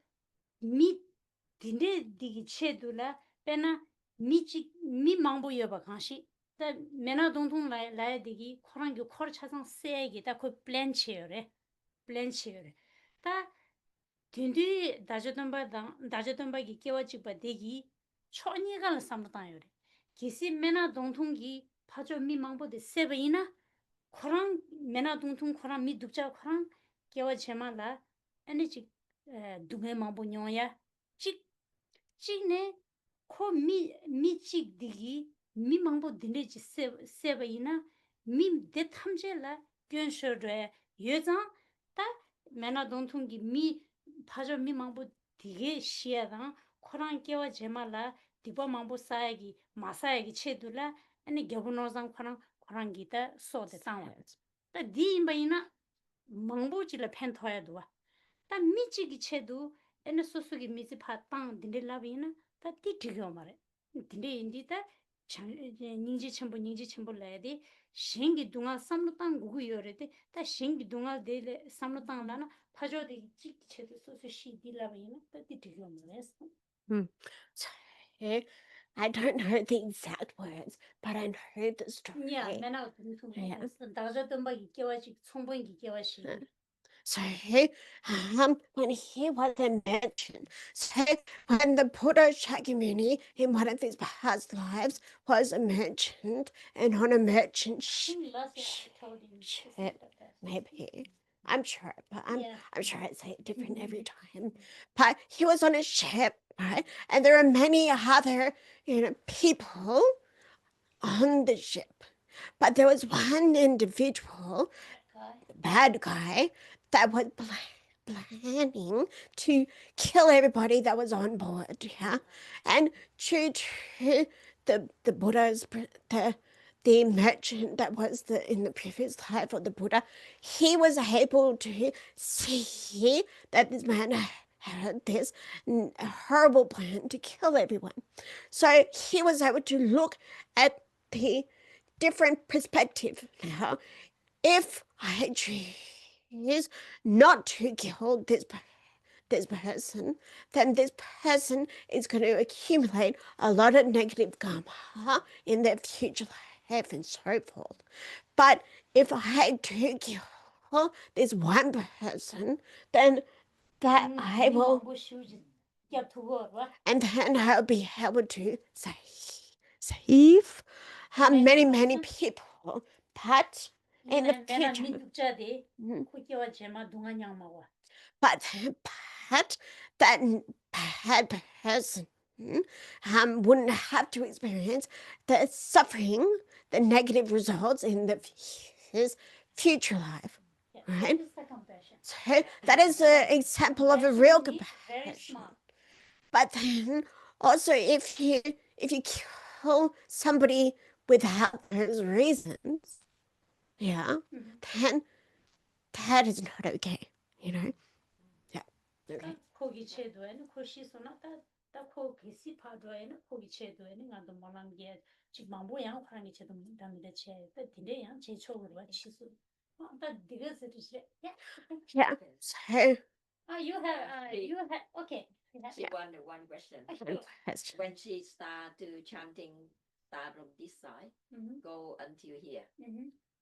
mi dinde digi chedula pena mi mangbo yoba kanshi 다 메나 동동 라야 되기 코랑 요 코르 차상 세기 다 그 플랜 치요래 다 딘디 다저던바기 깨워지 바 되기 초니가 삼다요래 기시 메나 동동기 파조 미망보데 세베이나 코랑 메나 동동 코랑 미 둡자 코랑 깨워제마라 에너지 두메 망보 녀야 찍네 코 미치 디기 미망보 딘데지 세바이나 미데 탐제라 견셔레 여장 다 메나 돈통기 미 파저 미망보 디게 시야당 코랑 깨와 제말라 디바 망보 사야기 마사야기 체둘라 아니 겨분노상 코랑 기타 소데 상와 다 디임바이나 망보지라 펜토야도와 다 미치기 체도 에네 소소기 미치 파땅 딘데라비나 다 티티겨 말해 딘데 인디다 닝지 첨부 라야디 싱기 동아 삼로땅 구구여레데 다 싱기 동아 데레 삼로땅라나 파조데 찌기 체도 소소 시디라비나 다 티티겨 말했어. So, I don't know the exact words, but I know the story. Yeah, 맨날 Yeah. 다저 덤바 이겨와지 총본 이겨와시. So, when he was a merchant, so when the Buddha Shakyamuni in one of his past lives was a merchant, and on a merchant ship, maybe. I'm sure, but I'm sure I say it different every time. But he was on a ship, right? And there are many other, people on the ship. But there was one individual, the bad guy, that was planning to kill everybody that was on board, yeah? And true to the Buddha's, the merchant that was in the previous life of the Buddha, he was able to see that this man had this horrible plan to kill everyone. So he was able to look at the different perspective now. If I choose not to kill this person, then this person is going to accumulate a lot of negative karma in their future life and so forth. But if I do kill this one person, then that I will, and then I'll be able to save many people. But in the future, but that bad person wouldn't have to experience the suffering, the negative results in his future life, right? So that is an example of a real compassion. But then also, if you kill somebody without those reasons, yeah, then that is not okay, Yeah. Okay. 거기 제도에는 고시소나 다 거기 시파도에는 거기 제도에는 나도 말한 게 지금 망보양 하는 제도 담는데 제 근데양 제초로 치수 다 네가 쓰듯이 Yeah. So you have okay. She wanted one question. When she started chanting, start from this side, go until here,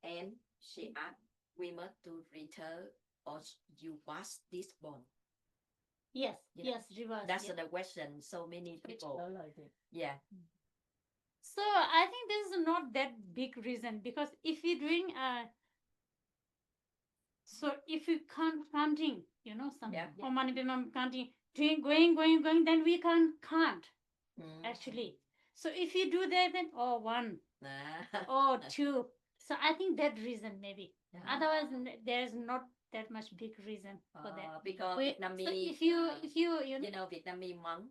and she asked, "We must to return, or you pass this bond?" Yes, reverse. That's the question. So many people. Yeah. So I think this is not that big reason because if you're doing so if you can't counting, some how many people counting, doing going, then we can't actually. So if you do that, then one, two. So I think that reason maybe. Otherwise, there's not that much big reason for that. Because Vietnamese, so if you Vietnamese monk,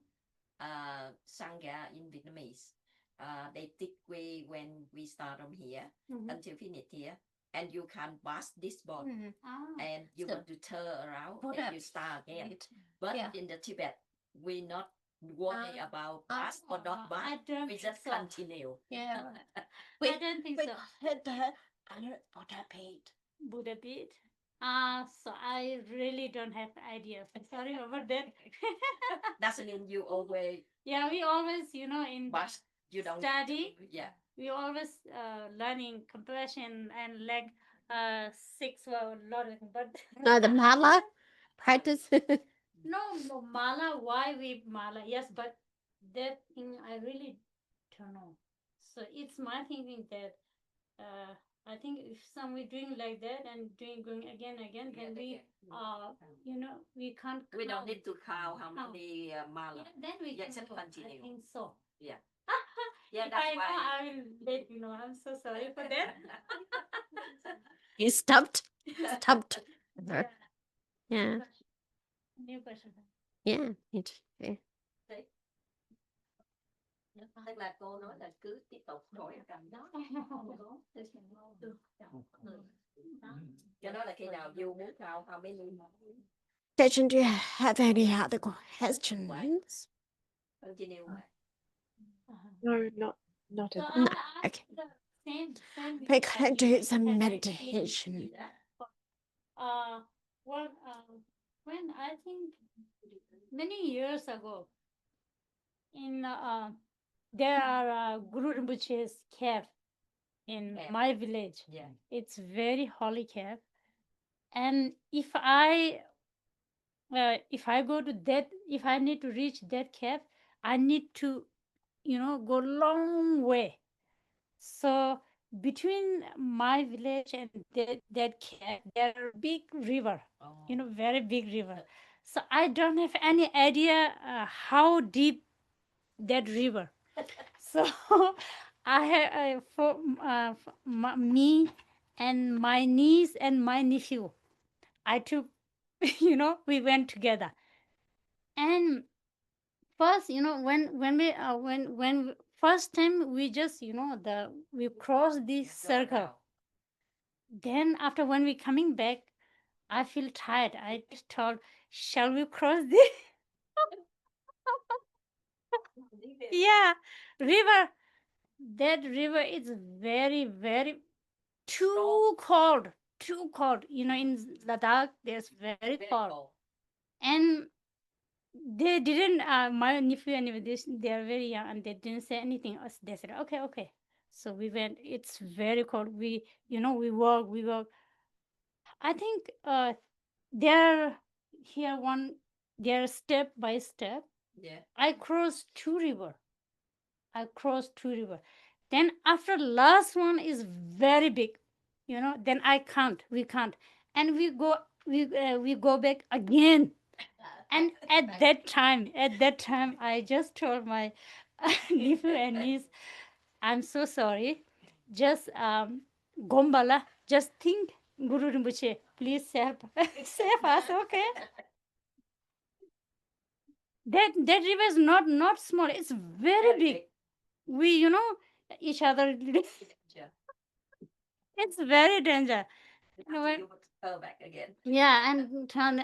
Sangha in Vietnamese, they take way when we start from here until finish here, and you can pass this bond, and you want to turn around and you start again. But in the Tibet, we not worry about pass or not pass. We just continue. Yeah. I don't think so. Buddha beat. So I really don't have idea. Sorry about that. Doesn't mean you always. Yeah, we always, in But you don't study. Yeah. We always learning compassion and like 6 well, a lot of but no, the mala practice. no mala. Why we mala? Yes, but that thing I really don't know. So it's my thinking that I think if somebody doing like that and going again, then we we can't. We don't need to count how many mala. Yeah, then we just can continue. I think so. Yeah. Yeah, If that's I know, why. I will let you know. I'm so sorry for that. You stopped. Stopped. Yeah. Yeah. New question. Yeah. Yeah. Đấy. Tức là cô nói là cứ tiếp tục hỏi cầm đó. Không có. Được. Cho đó là khi nào vô muốn không mới luôn. Station, do you have any other questions? Chị Niêu ngoài. No, not So at No, I okay. the same. We're gonna do some meditation. Well, when I think many years ago, in there are Guru Rinpoche's cave in Cave. my village. Yeah. It's very holy cave, and if I go to that, if I need to reach that cave, I need to, go long way. So between my village and that cave, there are big river, very big river. So I don't have any idea how deep that river. So I have me and my niece and my nephew. I took, we went together. And first, when first time we just, we crossed this circle. Then after when we coming back, I feel tired. I just told, shall we cross this? Yeah, river. That river is very, very too cold. Too cold. In Ladakh, there's very cold. And they didn't, my nephew and this, they are very young and they didn't say anything else. They said, okay, okay. So we went, it's very cold. We walk. I think they're here they're step by step. Yeah. I crossed two river. Then after last one is very big, then we can't. And we go back again. And at that time, I just told my nephew and niece, I'm so sorry. Just Gombala, just think, Guru Rinpoche, please save, save us, okay? That river is not small. It's very big. We, each other. It's very danger. You would go back again. Yeah, and turn,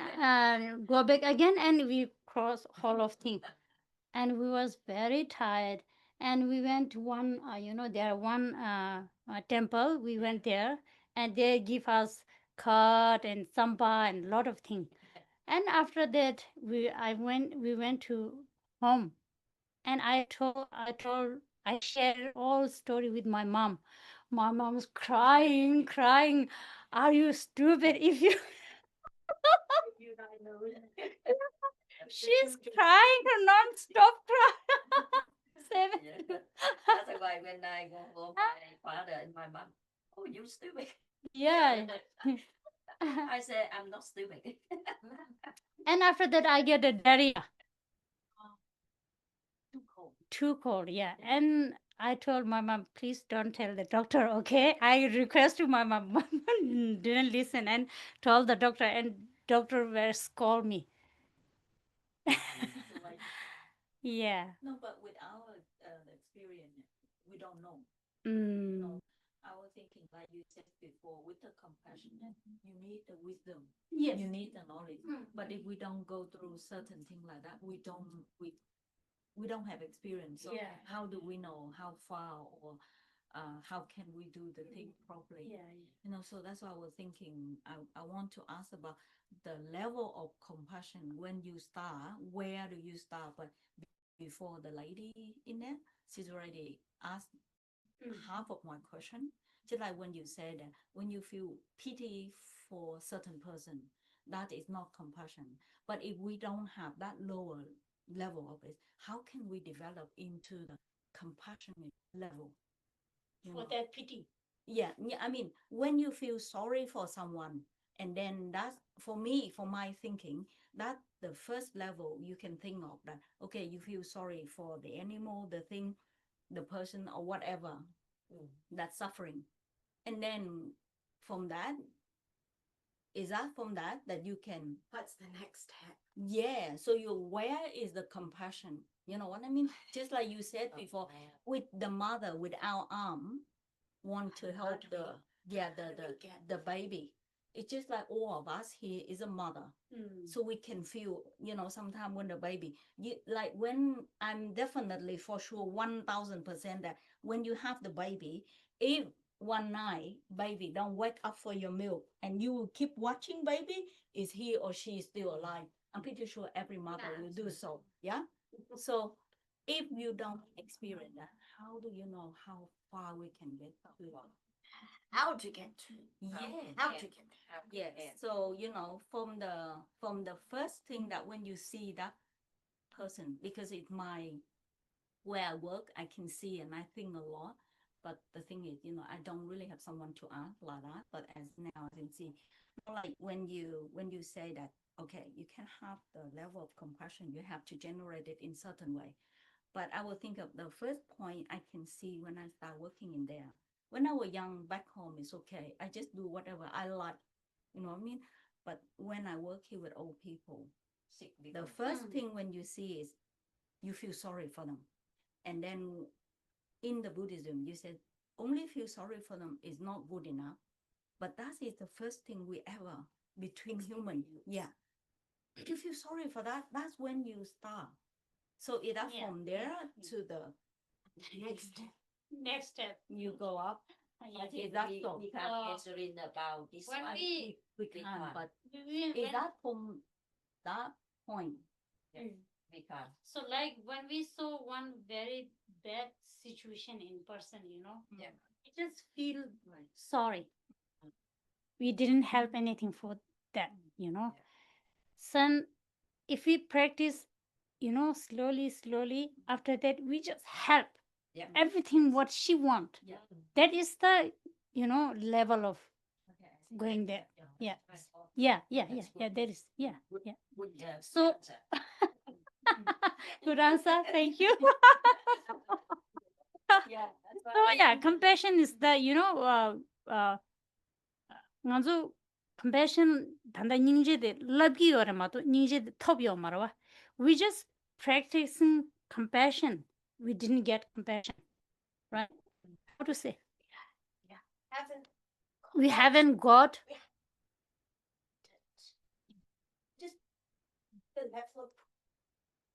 go back again, and we cross whole of thing. And we was very tired, and we went to one, there one temple. We went there, and they give us card and samba and lot of things. And after that, we went to home, and I shared all story with my mom. My mom's crying. Are you stupid? If you she's crying non-stop crying. Seven. That's why when I go home, my father and my mom, oh, you stupid. Yeah. I say I'm not stupid. And after that, I get a diarrhea. Too cold. Too cold, yeah. And I told my mom, please don't tell the doctor, okay? I request to my mom. My mom didn't listen and told the doctor, and doctor will scold me. Yeah. No, but with our experience, we don't know. Mm. No, I was thinking, like you said before, with the compassion, you need the wisdom. Yes. You need the knowledge. But if we don't go through certain things like that, we don't have experience. So Yeah. how do we know how far or how can we do the thing properly? Yeah. So that's why I was thinking. I want to ask about the level of compassion when you start. Where do you start? But before the lady in there, she's already asked half of my question. Just like when you said that when you feel pity for certain person, that is not compassion. But if we don't have that lower level of it, how can we develop into the compassionate level? For that pity. Yeah, I mean, when you feel sorry for someone, And then that's for me, for my thinking, that the first level you can think of that, okay, you feel sorry for the animal, the thing, the person or whatever that's suffering. And then from that, is that from that you can, What's the next step? yeah, so where is the compassion? You know what I mean? Just like you said before, with the mother with our arm want to help the baby. It's just like all of us here is a mother, so we can feel, you know, sometimes when the baby, like when I'm definitely for sure 1000% that when you have the baby, if one night baby don't wake up for your milk and you will keep watching baby, is he or she still alive? I'm pretty sure every mother will do so. Yeah. So if you don't experience that, how do you know how far we can get to? How to get to? Yeah. How to get to? Yes. So you know, from the first thing that when you see that person, because it's my where I work, I can see and I think a lot. But the thing is, you know, I don't really have someone to ask like that. But as now I can see, like when you say that, okay, you can have the level of compassion, you have to generate it in certain way. But I will think of the first point I can see when I start working in there. When I was young back home, it's okay. I just do whatever I like. You know what I mean? But when I work here with old people, the first thing when you see is you feel sorry for them. And then in the Buddhism, you said only feel sorry for them is not good enough. But that is the first thing we ever between human. Yeah. If you feel sorry for that, that's when you start. So it up from there to the Next step. you go up. We can't answer in about this When one. We can, but we is that from that point? We can't. so like when we saw one very bad situation in person, you know, Yeah. we just feel sorry. We didn't help anything for that, you know. So if we practice, you know, slowly, after that we just help Yeah. everything what she want. Yeah. That is the, you know, level of Okay. going there. Yeah. That's all. Yeah. That's good. That is, yeah. Good So- answer. Good answer. Thank you. Yeah. That's So yeah, compassion is the, you know, nganzo compassion tanda ningje de labgi yore ma to ningje de top yo marwa. We just practicing compassion. We didn't get compassion, right? How to say? Haven't We haven't got. just the level of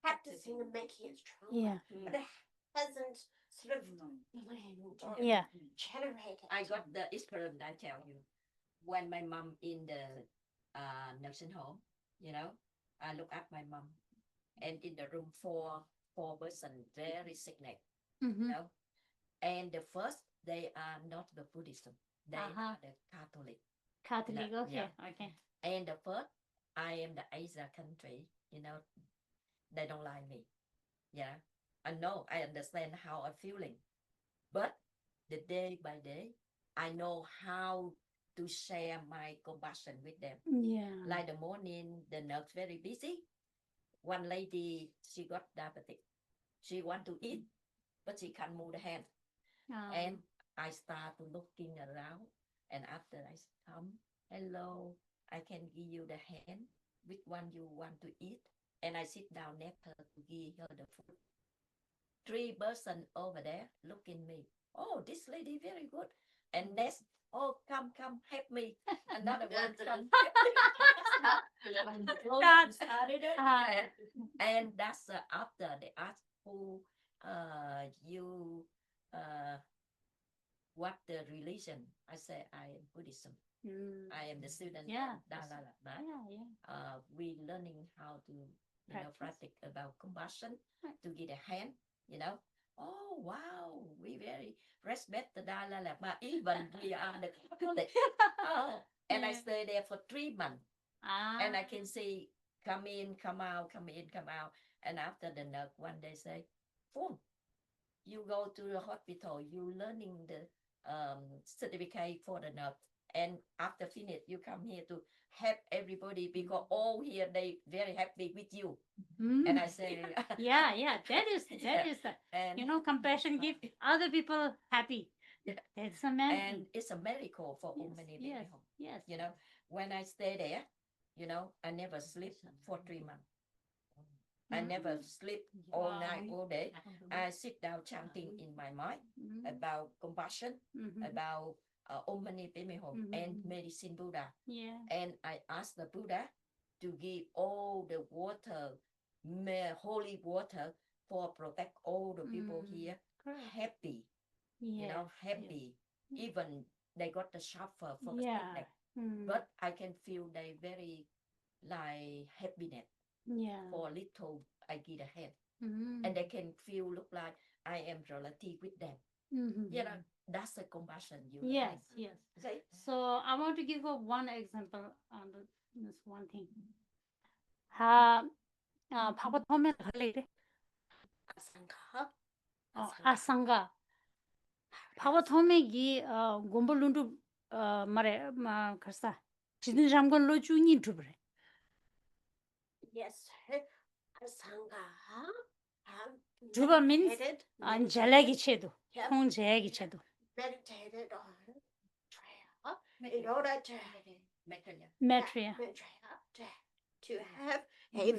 practicing and making it stronger. Yeah. But it hasn't sort of blend or Yeah. generated. I got the experience, I tell you. When my mom in the nursing home, you know, I look at my mom, and in the room four person very sickness, Mm-hmm. you know, and the first they are not the Buddhism, they Uh-huh. are the Catholic, Catholic. Okay. Yeah. Okay. and the first I am the Asia country, you know, they don't like me, yeah, I know, I understand how I'm feeling, but the day by day, I know how to share my compassion with them. Yeah. Like the morning, the nurse very busy. One lady, she got diabetic. She want to eat, but she can't move the hand. And I start looking around, and after I come, hello, I can give you the hand. Which one you want to eat? And I sit down next her to give her the food. 3 person over there looking me. Oh, this lady very good. And next, oh, come, help me. Another one come. Started it. And that's after they ask who you what the religion. I say I am Buddhism. I am the student Yeah. of Dalai Lama. Yeah. We learning how to practice about compassion, Right. to give a hand, you know. Oh wow, we very respect the Dalai Lama. Even we are the Catholic. Oh, and I Yeah. stay there for 3 months, Ah. and I can see come in, come out, come in, come out. And after the nurse one day say, "Phone, you go to the hospital. You learning the certificate for the nurse." And after finish, you come here to help everybody because all here they very happy with you. And I say, yeah, that is and compassion give other people happy. Yeah. That's amazing. and it's a miracle for Yes, Omani yes, baby home. yes. You know, when I stay there, I never sleep for 3 months. I never sleep all night, all day. I sit down chanting in my mind about compassion, about Omani baby home and medicine Buddha. Yeah. And I ask the Buddha to give all the water, holy water, for protect all the people here Correct. happy. Yeah. Happy. Even they got the suffer for the Yeah. sickness, but I can feel they very like happiness Yeah. for little I give a hand, and they can feel look like I am relative with them. That's the compassion you Yes, learning. yes. Okay? So I want to give one example on this one thing. 바보 처음에 갈래? 아상가. 바보 처음에 곰볼룬도 말에 그랬어. 지든 잠건로 중인 두브래. Yes. Asanga. 두바 means Meditated. 안젤라기 체도. 홍제기 체도. Meditated on Maitreya in order to Maitreya. To have a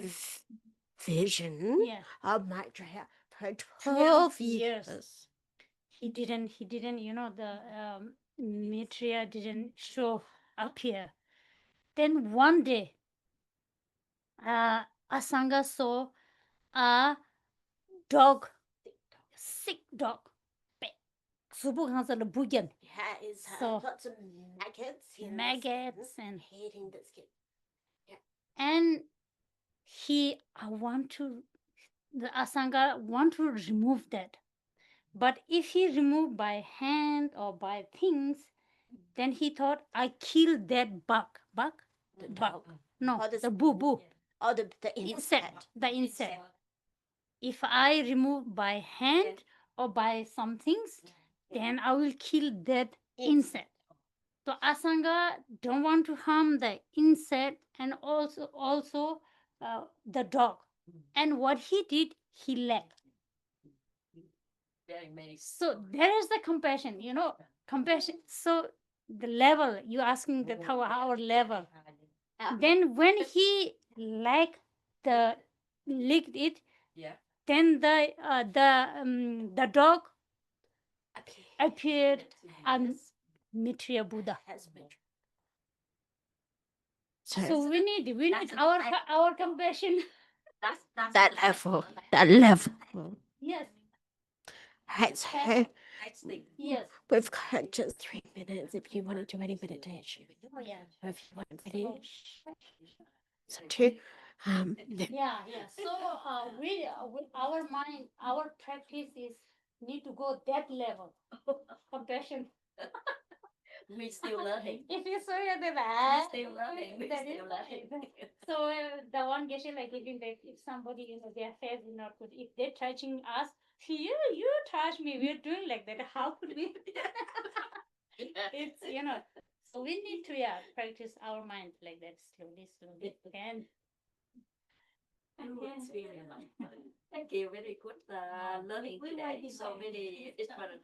vision Yeah. of Maitreya for 12 12 years. He didn't, the Maitreya didn't show up here. Then one day, Asanga saw a dog, sick dog. 수북항사를 부견. Yeah, it's So, lots of maggots in maggots the skin, and- eating the skin. And the Asanga want to remove that. But if he remove by hand or by things, then he thought, I killed that bug. Bug? The Bug. dog. No, Or the boo. Or the Insect. The insect. If I remove by hand or by some things, then I will kill that insect. So Asanga don't want to harm the insect and also the dog. And what he did, he left. Very many. So there is the compassion, compassion. So the level you asking that our level. Then when he licked it, Yeah. then the dog appeared and Maitreya Buddha. So we need our compassion. That's That level. That level. Yes. Right, so next thing. Yes. we've got just 3 minutes if you want to do any meditation. Oh yeah. Or if you want to finish. So two. Yeah. So with our mind, our practice is need to go that level. Compassion. We still learning. If you saw it, then We still learning. We that still is learning. so the one Geshe like giving that if somebody their face is not good, if they're touching us, you touch me, we're doing like that. How could we? It's so we need to practice our mind like that slowly. And It's really nice. Thank you. Very good learning today. So many different,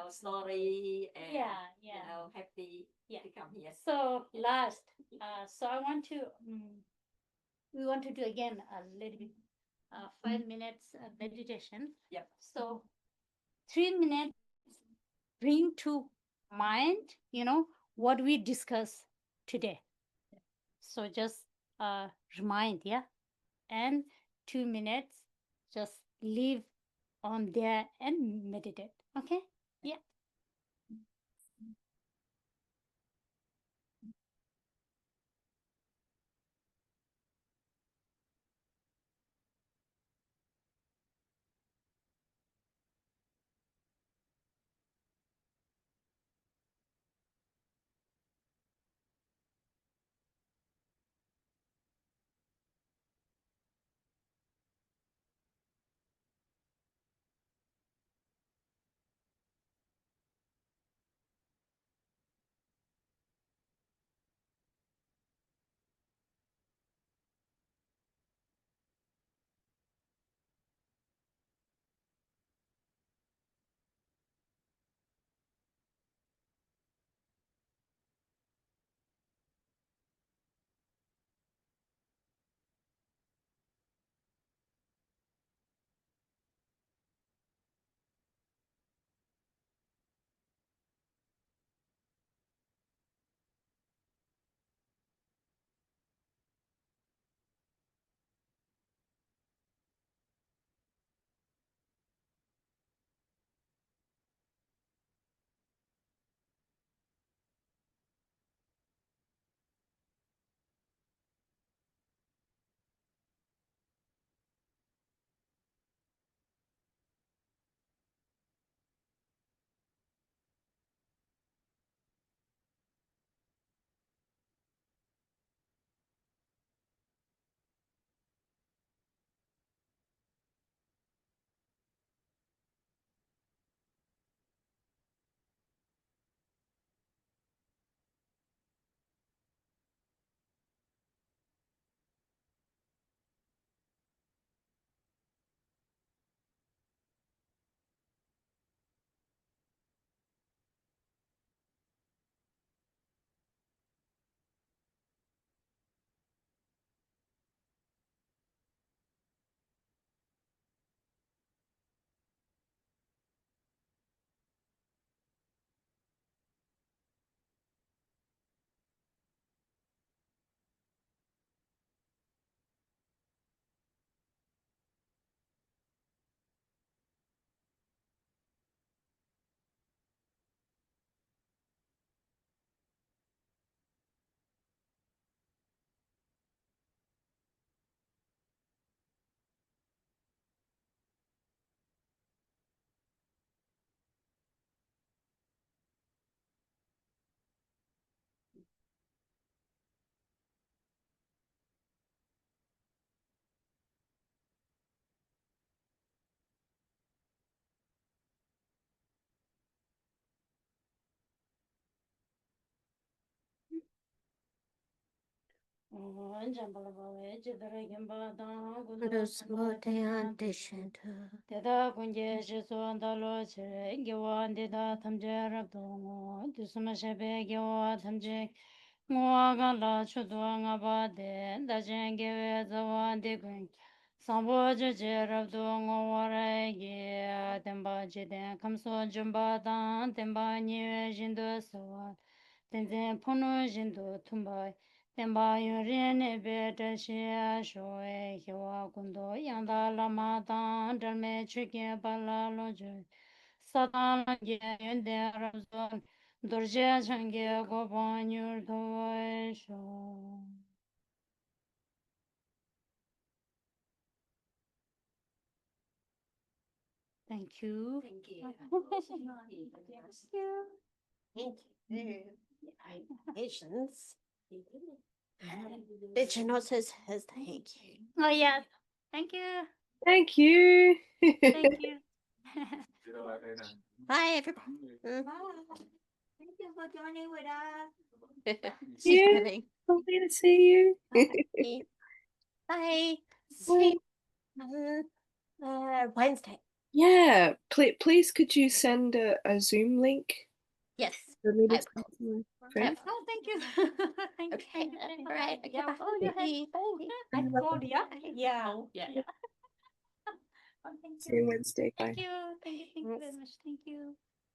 story and happy to come here. So last, so I want to, we want to do again a little bit, 5 minutes meditation. Yep. So 3 minutes bring to mind, what we discussed today. So just remind, and 2 minutes just leave on there and meditate. Okay? Yeah. Teta kunje shiso ndalo chire ngewa ndeta tamje rabdo dusuma shebe gewa tamje ngwa gala chudwa nga ba de dajen gewe zawa de gun sambo je rabdo ngwa ra ge temba je den kamso jumba dan temba nye jindo sawa tenzen pono jindo tumba tenba yun ne be da shi sho e hewa kundo yanda lama dan dharme chuke bala lo ju satan ge yun de razon dorje change go nyur do sho. Thank you. Thank you. Thank you. Patience. Digital says thank you. Oh yes. Thank you. Thank you. Thank you. Bye, everybody. Thank you for joining with us. She's Yeah. kidding. Lovely to see you. Bye. Bye. See you Wednesday. Yeah, please could you send a Zoom link Yes. for me to I send to my friend? Oh, thank you. Thank you. Okay. All right. Okay, Yeah. bye. Oh, you have. Bye. I called, yeah. Yeah. Yeah. Yeah. Oh, thank See you you. Wednesday. Bye. Thank you.